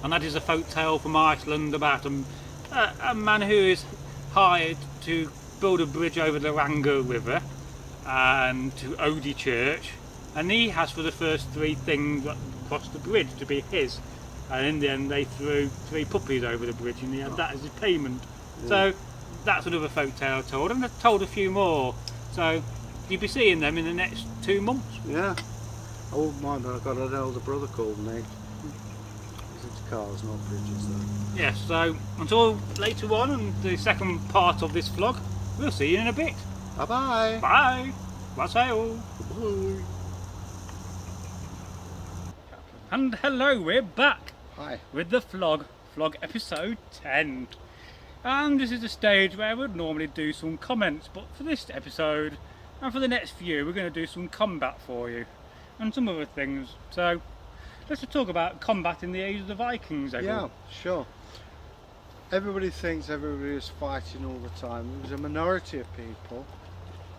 and that is a folk tale from Iceland about a man who is hired to build a bridge over the Ranga River and to Odie Church, and he has for the first 3 things that cross the bridge to be his, and in the end they threw 3 puppies over the bridge and he had that as his payment. So that's another folk tale I told, and I've told a few more, so you'll be seeing them in the next 2 months. Yeah. I wouldn't mind, but I've got an older brother called Nick. It's cars, not bridges though. Yes, so until later on in the second part of this vlog, we'll see you in a bit. Bye bye. Bye. Wassail. Bye. And hello, we're back. Hi. With the vlog episode 10. And this is the stage where we'd normally do some comments, but for this episode and for the next few we're going to do some combat for you and some other things. So let's just talk about combat in the age of the Vikings, Egil. Yeah, sure. Everybody thinks everybody is fighting all the time. There was a minority of people,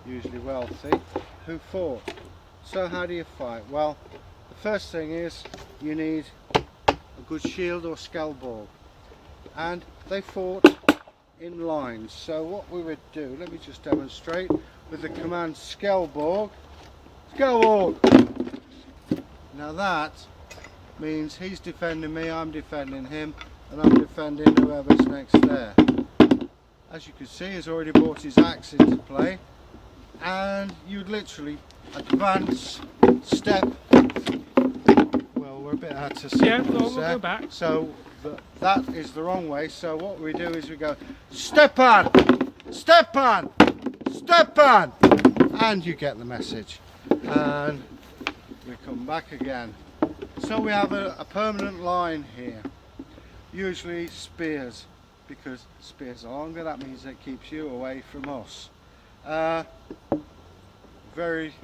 usually wealthy, who fought. So how do you fight? Well, the first thing is you need a good shield or skallborg, and they fought in lines. So what we would do, let me just demonstrate with the command skallborg. Skallborg! Now that means he's defending me, I'm defending him, and I'm defending whoever's next there. As you can see, he's already brought his axe into play, and you'd literally advance, step. Well, we're a bit out of sequence. Yeah, we'll go back. So that is the wrong way. So what we do is we go step on, step on, step on, and you get the message. And we come back again. So we have a permanent line here. Usually spears, because spears are longer. That means it keeps you away from us. Very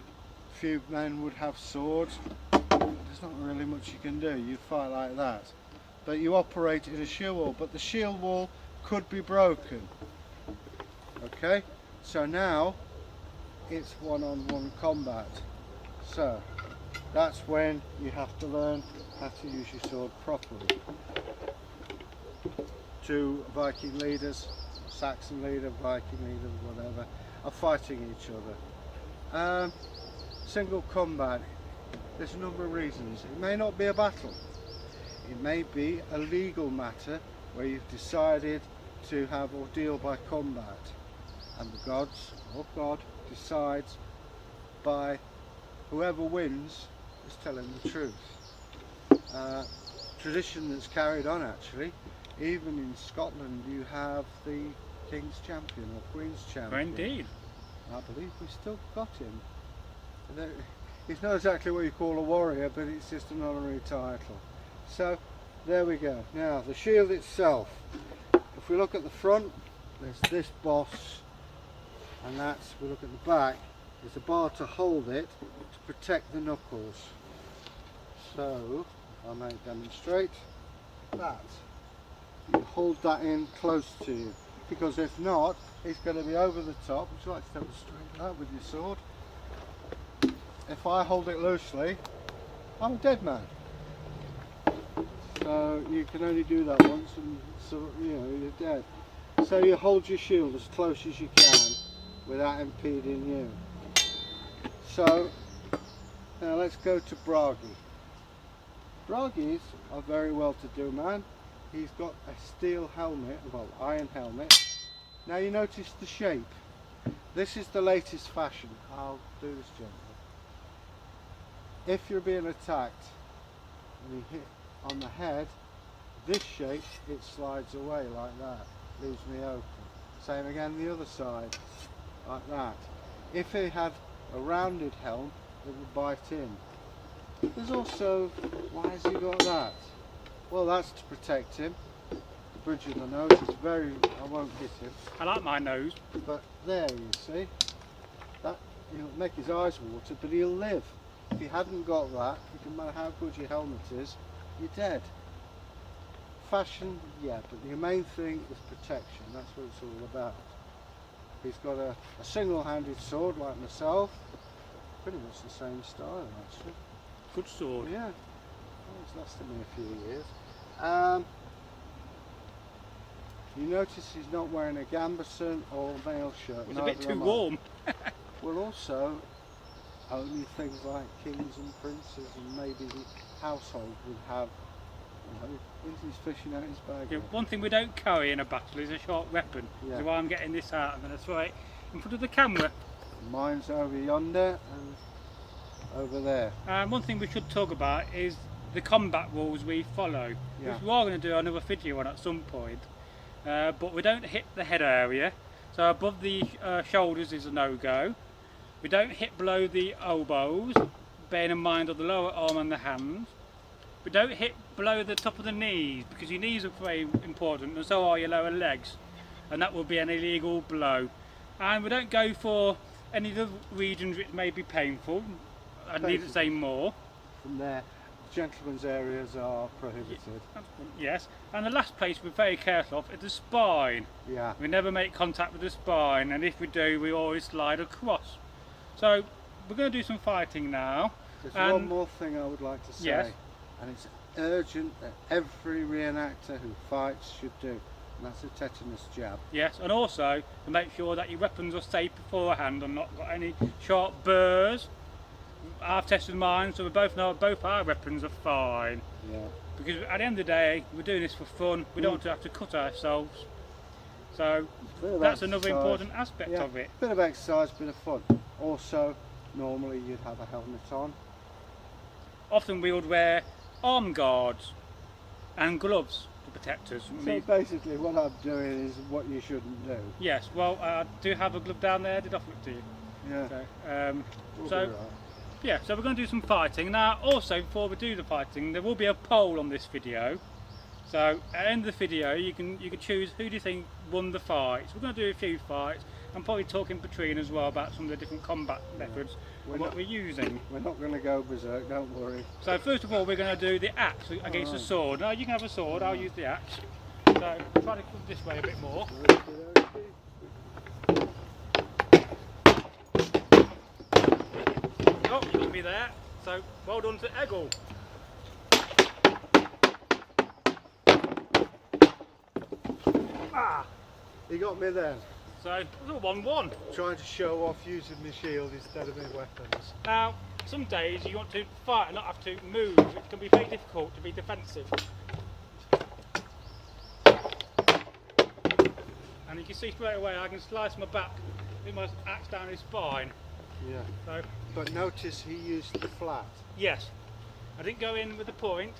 few men would have swords. There's not really much you can do. You fight like that. But you operate in a shield wall, but the shield wall could be broken. Okay, so now it's one-on-one combat. So that's when you have to learn how to use your sword properly. 2 Viking leaders, Saxon leader, Viking leader, whatever, are fighting each other. Single combat, there's a number of reasons. It may not be a battle. It may be a legal matter where you've decided to have ordeal by combat, and the gods or God decides by whoever wins is telling the truth. Tradition that's carried on actually. Even in Scotland you have the King's Champion or Queen's Champion. Indeed. I believe we've still got him. It's not exactly what you call a warrior, but it's just an honorary title. So there we go. Now the shield itself, if we look at the front, there's this boss, and that's, we look at the back, there's a bar to hold it to protect the knuckles. So if I may demonstrate that, you hold that in close to you, because if not it's going to be over the top. Would you like to demonstrate that with your sword? If I hold it loosely, I'm a dead man. So you can only do that once, and so you're dead. So you hold your shield as close as you can without impeding you. So now let's go to Bragi. Bragi's a very well-to-do man. He's got a steel helmet, well, iron helmet. Now you notice the shape. This is the latest fashion. I'll do this gently. If you're being attacked and you hit on the head, this shape, it slides away like that, leaves me open. Same again the other side, like that. If he had a rounded helm, it would bite in. There's also, why has he got that? Well, that's to protect him. The bridge of the nose is very, I won't hit him. I like my nose. But there you see, that, he'll make his eyes water, but he'll live. If you hadn't got that, no matter how good your helmet is, you're dead. Fashion, yeah, but the main thing is protection. That's what it's all about. He's got a single-handed sword like myself, pretty much the same style actually. Good sword. Yeah, well, it's lasted me a few years. You notice he's not wearing a gambeson or mail shirt. It's a bit too warm. Well, also, only things like kings and princes and maybe the household would have. You know, he's fishing out his bag. Yeah, one thing we don't carry in a battle is a short weapon. Yeah. So while I'm getting this out, I'm going to throw it in front of the camera. Mine's over yonder and over there. And one thing we should talk about is the combat rules we follow. Yeah. Which we are going to do another video on at some point. But we don't hit the head area. So above the shoulders is a no-go. We don't hit below the elbows, bearing in mind of the lower arm and the hands. We don't hit below the top of the knees, because your knees are very important, and so are your lower legs, and that will be an illegal blow. And we don't go for any of the regions which may be painful. I need to say more. From there, gentlemen's areas are prohibited. Yes, and the last place we're very careful of is the spine. Yeah. We never make contact with the spine, and if we do, we always slide across. So we're going to do some fighting now. There's one more thing I would like to say, yes, and it's urgent that every reenactor who fights should do, and that's a tetanus jab. Yes, and also to make sure that your weapons are safe beforehand and not got any sharp burrs. I've tested mine, so we both know both our weapons are fine. Yeah. Because at the end of the day, we're doing this for fun. We don't want to have to cut ourselves. So that's another important aspect of it. Bit of exercise, bit of fun. Also, normally you'd have a helmet on. Often we would wear arm guards and gloves to protect us. So basically what I'm doing is what you shouldn't do. Yes, well I do have a glove down there, did I offer it to you? Yeah. So, yeah, so we're going to do some fighting. Now also, before we do the fighting, there will be a poll on this video. So at the end of the video you can choose who do you think won the fights. We're going to do a few fights. I'm probably talking Patron as well about some of the different combat methods and what we're using. We're not going to go berserk, don't worry. So first of all we're going to do the axe against the sword. Now you can have a sword, I'll use the axe. So try to come this way a bit more. Oh, you got me there. So well done to Egil. Ah! You got me then. So it's a 1-1. Trying to show off using my shield instead of my weapons. Now, some days you want to fight and not have to move. It can be very difficult to be defensive. And you can see straight away I can slice my back with my axe down his spine. Yeah. So, but notice he used the flat. yes. I didn't go in with the point.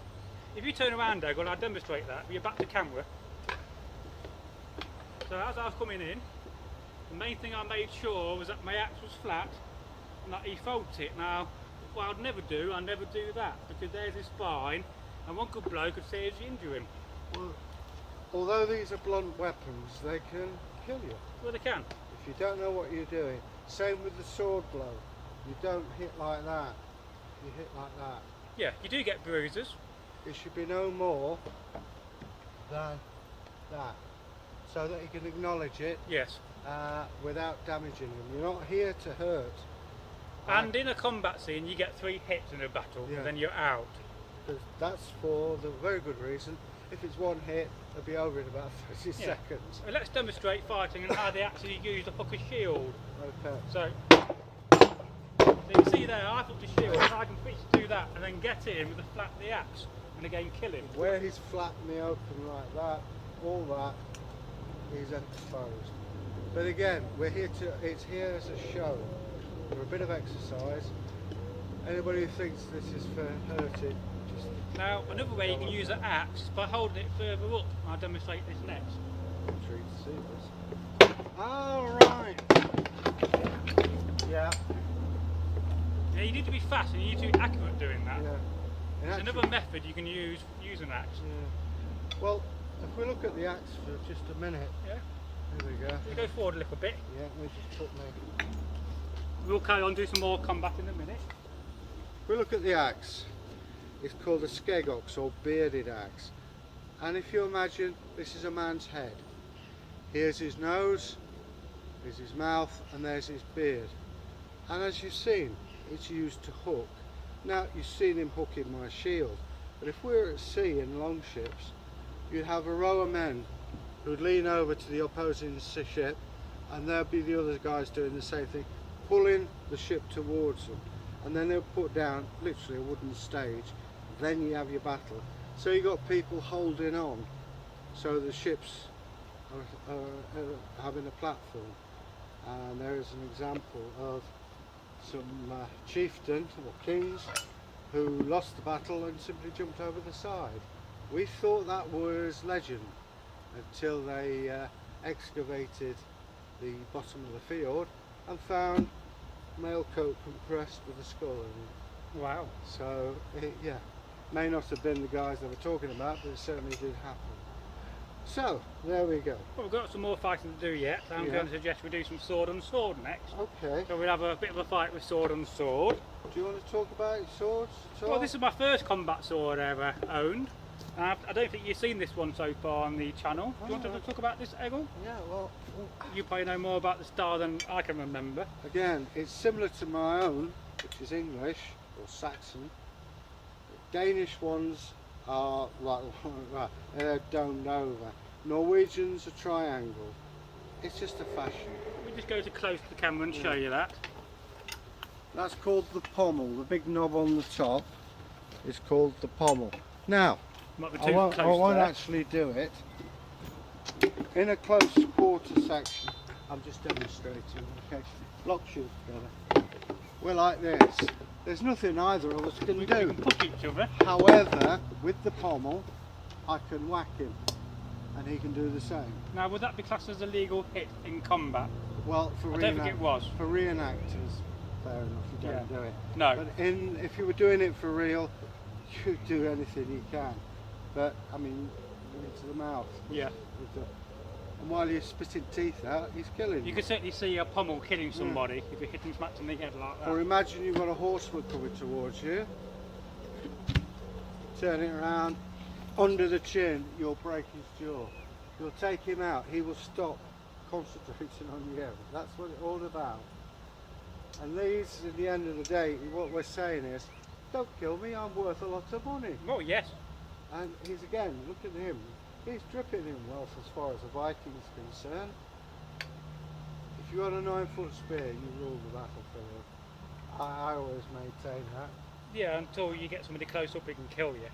If you turn around, Egil, I'll demonstrate that with your back to camera. So as I was coming in, the main thing I made sure was that my axe was flat and that he felt it. Now, what I'd never do that, because there's his spine and one good blow could seriously injure him. Well, although these are blunt weapons, they can kill you. Well, they can. If you don't know what you're doing. Same with the sword blow. You don't hit like that. You hit like that. Yeah, you do get bruises. It should be no more than that, so that you can acknowledge it. Yes. Without damaging them. You're not here to hurt. And in a combat scene, you get 3 hits in a battle, and then you're out. That's for the very good reason. If it's one hit, it'll be over in about 30 seconds. So let's demonstrate fighting and how they actually use the hooker shield. Okay. So you can see there, I put the shield, and I can reach to do that, and then get in with the flat of the axe, and again kill him. Where he's flattened me open like that, all that is exposed. But again, it's here as a show, for a bit of exercise. Anybody who thinks this is for hurting, just... Now, another way you can use an axe is by holding it further up. I'll demonstrate this next. Intrigued to see this. Alright! Yeah. Yeah, you need to be fast and you need to be accurate doing that. Yeah. There's another method you can use an axe. Yeah. Well, if we look at the axe for just a minute. Yeah. Here we go. You go forward a little bit. Yeah, let me just put my... We'll carry on, do some more combat in a minute. If we look at the axe, it's called a skegox or bearded axe. And if you imagine this is a man's head. Here's his nose, here's his mouth, and there's his beard. And as you've seen, it's used to hook. Now you've seen him hooking my shield, but if we're at sea in longships, you'd have a row of men who'd lean over to the opposing ship, and there'd be the other guys doing the same thing, pulling the ship towards them, and then they'll put down literally a wooden stage. Then you have your battle. So you got people holding on, so the ships are having a platform. And there is an example of some chieftain or kings who lost the battle and simply jumped over the side. We thought that was legend until they excavated the bottom of the fjord and found mail coat compressed with a skull in it. Wow. So yeah, may not have been the guys they were talking about, but it certainly did happen. So there we go. Well, we've got some more fighting to do yet. I'm going to suggest we do some sword and sword next. Okay. So we'll have a bit of a fight with sword and sword. Do you want to talk about swords at all? Well, this is my first combat sword I ever owned. I don't think you've seen this one so far on the channel. Do you want to talk about this, Egil? Yeah, well, You probably know more about the style than I can remember. again, it's similar to my own, which is English or Saxon. Danish ones are right, they're domed over. Norwegians are triangle. It's just a fashion. We just go to close to the camera and show you that. That's called the pommel. The big knob on the top is called the pommel. Now, Might be I too won't close there. actually do it in a close quarter section. I'm just demonstrating. Okay, lock shoes together. We're like this. There's nothing either of us can We do. can push each other. However, with the pommel, I can whack him, and he can do the same. Now, would that be classed as a legal hit in combat? Well, for I don't think it was. For reenactors, fair enough, you don't do it. No. But if you were doing it for real, you do anything you can. But I mean, into the mouth. Yeah. And while you're spitting teeth out, he's killing You you. could certainly see a pommel killing somebody if you hit him smack in the head like that. Or imagine you've got a horseman coming towards you. Turn it around, under the chin, you'll break his jaw. You'll take him out, he will stop concentrating on you. That's what it's all about. And these, at the end of the day, what we're saying is, don't kill me, I'm worth a lot of money. Oh, yes. And he's again, look at him, he's dripping in wealth as far as the Viking's concerned. If you got a 9-foot spear, you rule the battlefield. I always maintain that. Yeah, until you get somebody close up who can kill you.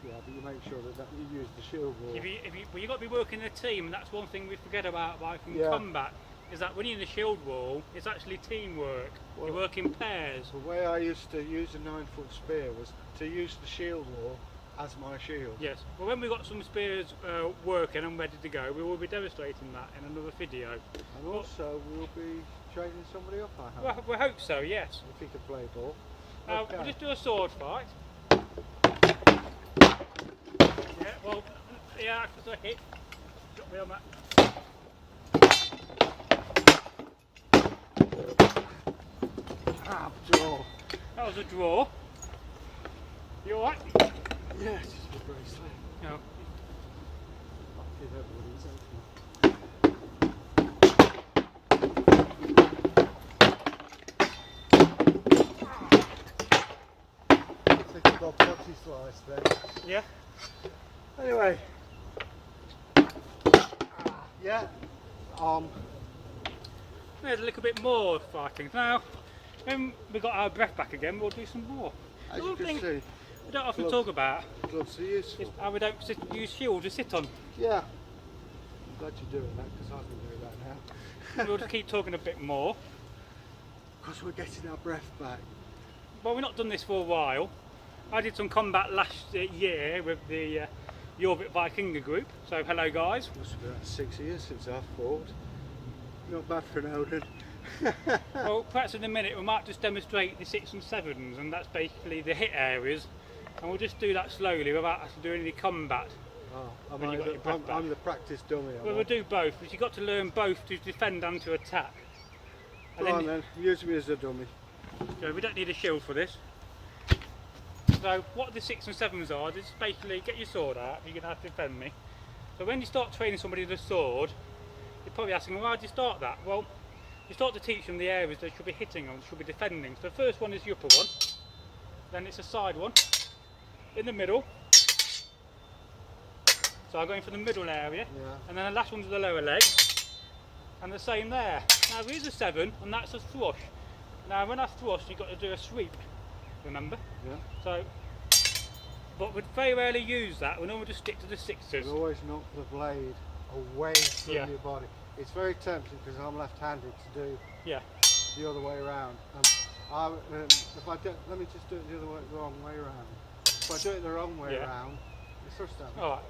Yeah, but you make sure that you use the shield wall. Well, you've got to be working in a team, and that's one thing we forget about Viking Yeah. combat, is that when you're in the shield wall, it's actually teamwork. Well, you work in pairs. The way I used to use a 9-foot spear was to use the shield wall as my shield. Yes. Well, when we've got some spears working and ready to go, we will be demonstrating that in another video. And also, we'll be training somebody up, I hope. Well, we hope so, yes. If he can play ball. We'll just do a sword fight. Yeah, well, yeah, that's a hit. Got me on that. Draw. That was a draw. You alright? Yeah, it's just a bracelet. No. I'll give everybody his own. I think I got potty slice there. Yeah. Anyway. Yeah. There's a little bit more fighting. Now, when we got our breath back again, we'll do some more. As you One can thing see, we don't often gloves. talk about gloves are is useful. how we don't use shield to sit on. Yeah. I'm glad you're doing that because I can do that now. We'll just keep talking a bit more. Because we're getting our breath back. Well, we've not done this for a while. I did some combat last year with the Yorvik Vikingr group. So hello guys. Must have been about 6 years since I've fought. Not bad for an Odin. Well, perhaps in a minute we might just demonstrate the 6s and 7s, and that's basically the hit areas. And we'll just do that slowly without actually doing any combat. Oh, When you got your breath back. I'm the practice dummy. Well, we'll do both, because you've got to learn both to defend and to attack. And Go on then, use me as a dummy. So we don't need a shield for this. So what the 6s and 7s are, is basically get your sword out, you're going to have to defend me. So when you start training somebody with a sword, you're probably asking, well, why did you start that? Well, you start to teach them the areas they should be hitting on, should be defending. So the first one is the upper one, then it's a side one, in the middle. So I'm going for the middle area, and then the last one's the lower leg, and the same there. Now there is a 7, and that's a thrush. Now when I thrush, you've got to do a sweep, remember? Yeah. So, but we'd very rarely use that. We normally just stick to the 6s. You always knock the blade away from your body. It's very tempting because I'm left-handed to do the other way around. If I do, let me just do it the wrong way around. If I do it the wrong way around, it's thrust down. All right.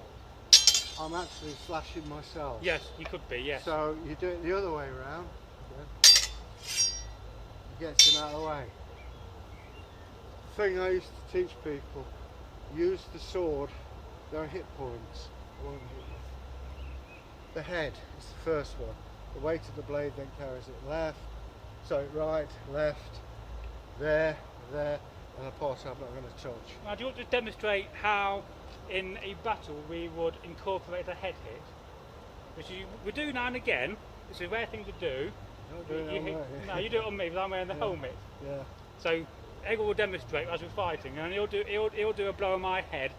I'm actually slashing myself. Yes, you could be. Yes. So you do it the other way around. You get them out of the way. Thing I used to teach people: use the sword. There are hit points. I won't hit you. The head is the first one. The weight of the blade then carries it left, so right, left, there, and a part I'm not going to touch. Now, do you want to demonstrate how, in a battle, we would incorporate a head hit? Which we do now and again. It's a rare thing to do. No, you do it on me because I'm wearing the helmet. Yeah. So Egil will demonstrate as we're fighting, and he'll do a blow on my head.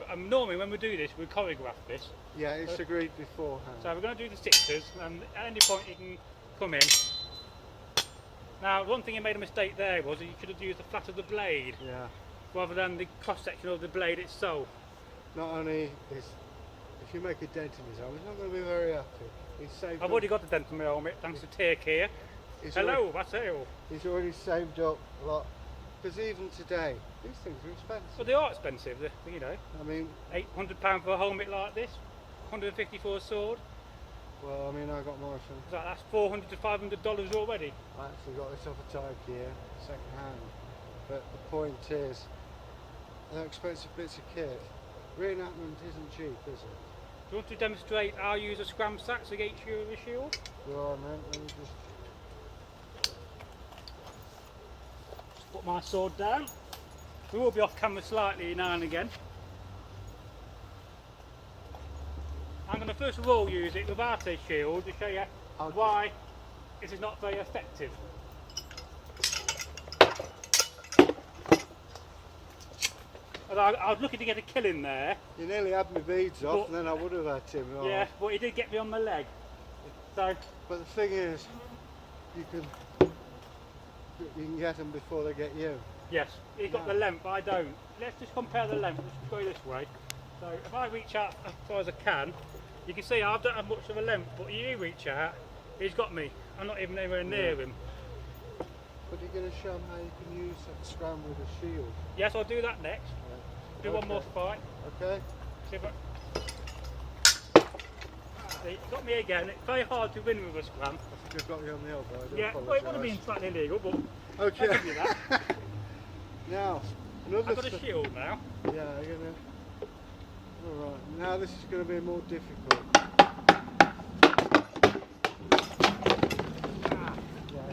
But normally when we do this, we choreograph this. Yeah, it's agreed beforehand. So we're going to do the 6s, and at any point you can come in. Now, one thing you made a mistake there was that you should have used the flat of the blade rather than the cross section of the blade itself. Not only is, if you make a dent in his arm, he's not going to be very happy. He's saved. I've already got a dent on my helmet thanks to Take here. Hello, that's Egil. He's already saved up a lot. Because even today, these things are expensive. Well, they are expensive, you know. I mean, £800 for a helmet like this, £150 for a sword. Well, I mean, I got mine from. That's $400 to $500 already. I actually got this off a type here, second hand. But the point is, they're expensive bits of kit. Reenactment isn't cheap, is it? Do you want to demonstrate how you use a scram sax against your shield? Go on, man. Let me just put my sword down. We will be off camera slightly now and again. I'm going to first of all use it without a shield to show you why this is not very effective. I was looking to get a kill in there. You nearly had my beads off, and then I would have had him. Yeah, but he did get me on my leg. So, but the thing is, you can get them before they get you. Yes, he's got the length, I don't. Let's just compare the length. Let's go this way. So if I reach out as far as I can, you can see I don't have much of a length, but you reach out, he's got me. I'm not even anywhere near him. But you're going to show them how you can use that scram with a shield. Yes, I'll do that next. Do one more fight. Okay. See if he got me again. It's very hard to win with a scram. I think I've got you on the elbow. Yeah, well, it would have been slightly illegal, but okay. I'll give you that. Now, another. I've got a shield now. Yeah, you're gonna. All right. Now this is going to be more difficult. Yeah,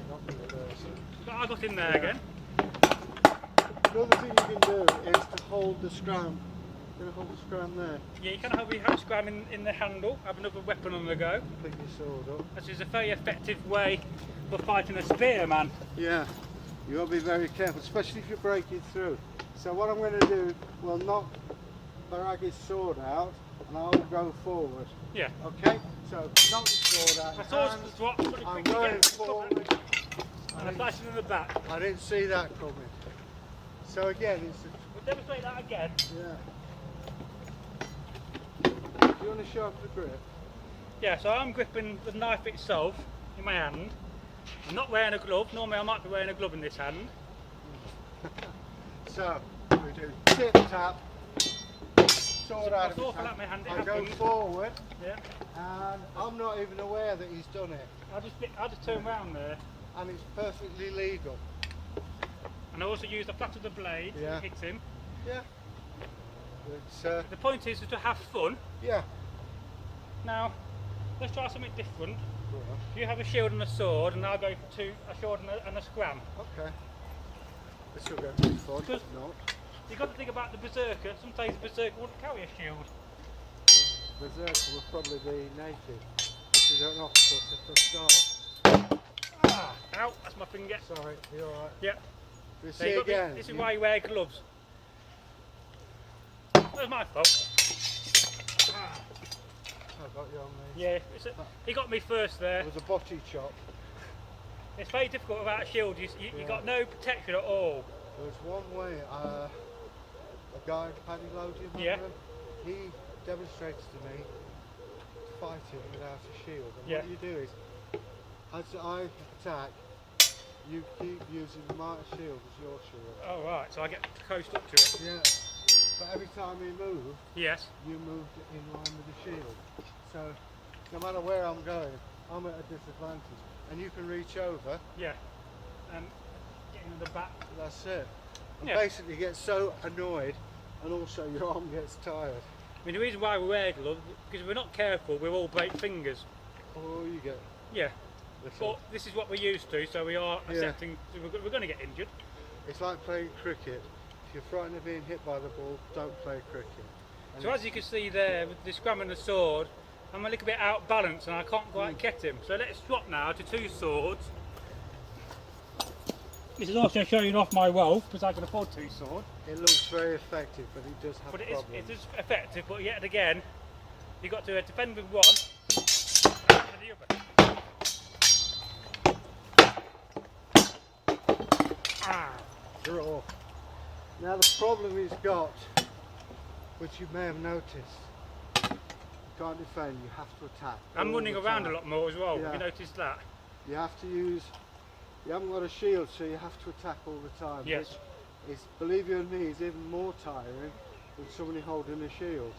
not me first. But I got in there again. Another thing you can do is to hold the scram. You're going to hold the scram there. Yeah, you can have your scram in the handle, have another weapon on the go. Pick your sword up. This is a very effective way for fighting a spearman. Yeah, you got to be very careful, especially if you're breaking through. So what I'm going to do, we'll knock Bragi's sword out, and I'll go forward. Yeah. Okay, so knock the sword out. My sword's dropped, I'm going forward. And I'm flashing in the back. I didn't see that coming. So again, it's We'll demonstrate that again. yeah. Do you want to show up the grip? Yeah, so I'm gripping the knife itself in my hand. I'm not wearing a glove. Normally I might be wearing a glove in this hand. So we do tip tap, sword out of his hand. My hand I go forward, yeah, and I'm not even aware that he's done it. I'll just turn round there. And it's perfectly legal. And I also use the flat of the blade to hit him. Yeah. It's, the point is to have fun. Yeah. Now, let's try something different. You have a shield and a sword, and I'll go for a shield and a scram. Okay. This will go pretty fun. Because you've got to think about the berserker. Sometimes the berserker wouldn't carry a shield. Well, berserker will probably be naked, which is an octopus at the start. and get. Sorry, you alright? Yep. We'll So see you got again. this is why you wear gloves. That's my fault. I got you on me. Yeah, he got me first there. It was a bocce chop. It's very difficult without a shield. You got no protection at all. There was one way, a guy, Paddy Lodian, Yeah. he demonstrated to me fighting without a shield. And Yeah. what you do is, as I attack, you keep using my shield as your shield. Oh right, so I get close up to it. Yeah. But every time he moved, Yes. you moved in line with the shield. So no matter where I'm going, I'm at a disadvantage. And you can reach over. Yeah. And get into the back. That's it. And Yeah. basically get so annoyed, and also your arm gets tired. I mean, the reason why we wear gloves, because if we're not careful, we'll all break fingers. Oh, you get. Yeah. Little. But this is what we're used to, so we are accepting we're going to get injured. It's like playing cricket. If you're frightened of being hit by the ball, don't play cricket. And So as you can see there, with the scrum and the sword, I'm a little bit out balanced and I can't quite get him. So let's swap now to two swords. This is also showing off my wealth because I can afford two swords. it looks very effective, but it does have But problems. it is effective, but yet again, you've got to defend with one and with the other. Ah. Draw. Now the problem he's got, which you may have noticed, you can't defend, you have to attack. I'm all running the around time. a lot more as well, Yeah. have you noticed that? You have to use, you haven't got a shield, so you have to attack all the time. Yes. It's, believe you me, is even more tiring than somebody holding a shield.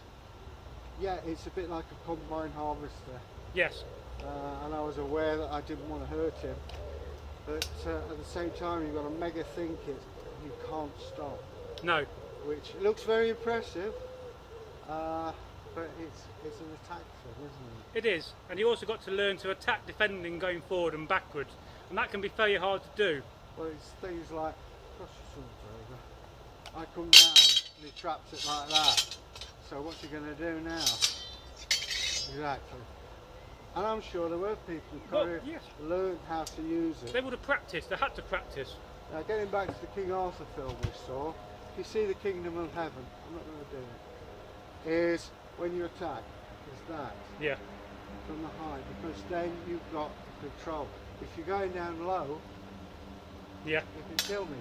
Yeah, it's a bit like a combine harvester, Yes. and I was aware that I didn't want to hurt him, but at the same time you've got to mega think it, you can't stop, No. which looks very impressive, but it's an attack thing, isn't it? It is, and you also got to learn to attack defending going forward and backwards, and that can be very hard to do. Well, it's things like, gosh, your son's over. I come down and he traps it like that. So what's he going to do now? Exactly. And I'm sure there were people who probably yes. learned how to use it. They would have practiced, they had to practice. Now getting back to the King Arthur film we saw, if you see the Kingdom of Heaven, I'm not going to do it, is when you attack, is that Yeah. from the height, because then you've got control. If you're going down low, Yeah. you can kill me.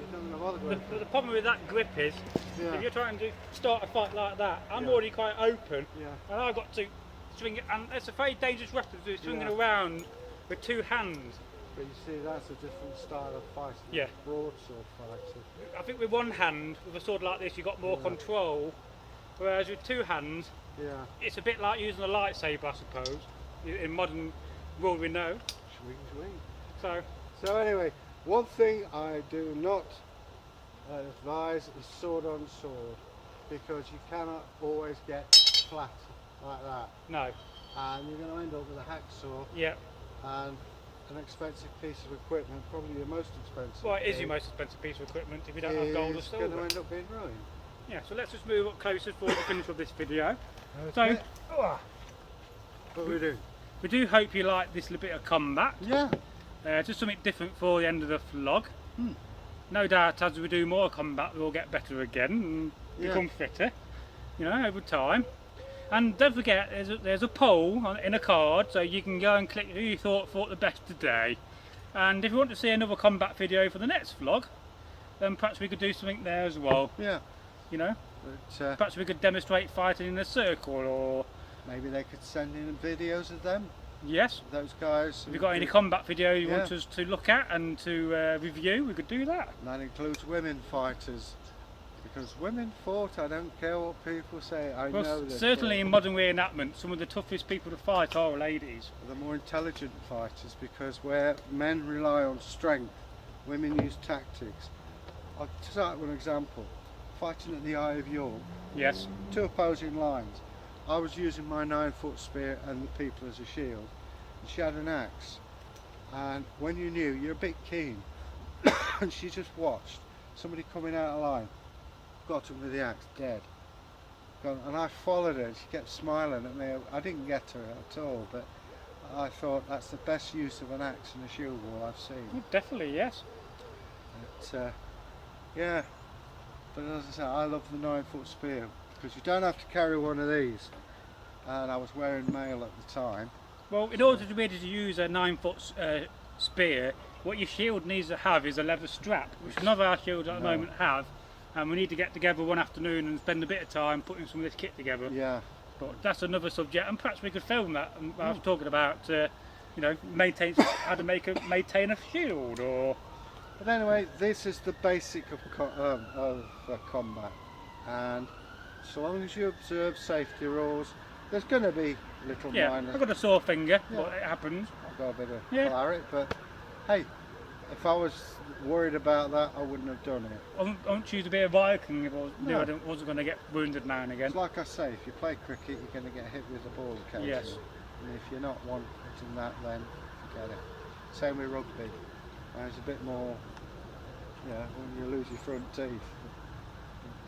You're not going to bother The, going the problem with that grip is, Yeah. if you're trying to start a fight like that, I'm Yeah. already quite open, Yeah. and I've got to swing it, and it's a very dangerous weapon to do, swinging Yeah. around with two hands. But you see, that's a different style of fighting. Yeah. Broadsword fighting. I think with one hand, with a sword like this, you've got more Yeah. control, whereas with two hands, Yeah. it's a bit like using a lightsaber, I suppose, in modern world we know. Swing, swing. So, So anyway, one thing I do not advise is sword on sword, because you cannot always get flat like that, no. and you're going to end up with a hacksaw Yeah. and an expensive piece of equipment, probably your most expensive. Well, it is thing, your most expensive piece of equipment if you don't have gold or is going to silver. end up being ruined. Yeah, so let's just move up closer for the finish of this video. Okay. So, What we do? we do hope you like this little bit of combat. Yeah. Just something different for the end of the vlog. No doubt as we do more combat we'll get better again and become fitter, you know, over time. And don't forget there's a poll in a card, so you can go and click who you thought the best today. And if you want to see another combat video for the next vlog, then perhaps we could do something there as well. Yeah. You know, But perhaps we could demonstrate fighting in a circle, or maybe they could send in videos of them. yes, Those guys. if you've got any combat video you want Yeah. us to look at and to review, we could do that. And that includes women fighters, because women fought. I don't care what people say. I know Well, they certainly in fought. modern reenactment, some of the toughest people to fight are ladies. The more intelligent fighters, because where men rely on strength, women use tactics. I'll start with an example. Fighting at the Eye of York, Yes. two opposing lines. I was using my 9-foot spear and the people as a shield, and she had an axe. And when you knew, you're a bit keen, and she just watched somebody coming out of line, got him with the axe, dead. And I followed her, and she kept smiling at me. I didn't get her at all, but I thought that's the best use of an axe and a shield wall I've seen. Oh, definitely, yes. But, yeah, but as I say, I love the 9-foot spear because you don't have to carry one of these. And I was wearing mail at the time. Well, in order to be able to use a 9-foot spear, what your shield needs to have is a leather strap, which none of our shields at the moment have. And we need to get together one afternoon and spend a bit of time putting some of this kit together. Yeah. But that's another subject, and perhaps we could film that. And I was talking about, you know, how to maintain a shield, or. But anyway, this is the basic of combat, and so long as you observe safety rules, there's going to be little minor. I've got a sore finger, but it happens. I've got a bit of claret, but hey, if I was worried about that, I wouldn't have done it. I won't choose to be a Viking if I wasn't going to get wounded now and again. It's like I say, if you play cricket, you're going to get hit with a ball occasionally. Yes. And if you're not wanting that, then forget it. Same with rugby. It's a bit more, when you lose your front teeth.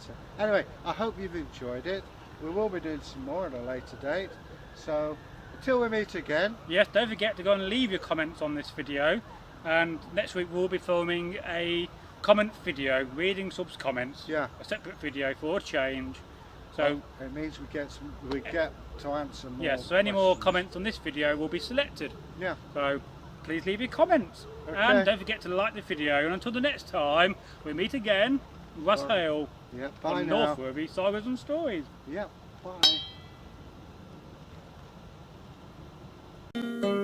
But, anyway, I hope you've enjoyed it. We will be doing some more at a later date. So, until we meet again. Yes, don't forget to go and leave your comments on this video. And next week we'll be filming a comment video, reading subs comments. Yeah. A separate video for a change. So it means we get to answer more. Yes, so any more comments on this video will be selected. Yeah. So please leave your comments. Okay. And don't forget to like the video. And until the next time we meet again, Russ Hale bye on now. Northworthy Sagas and Stories. Bye.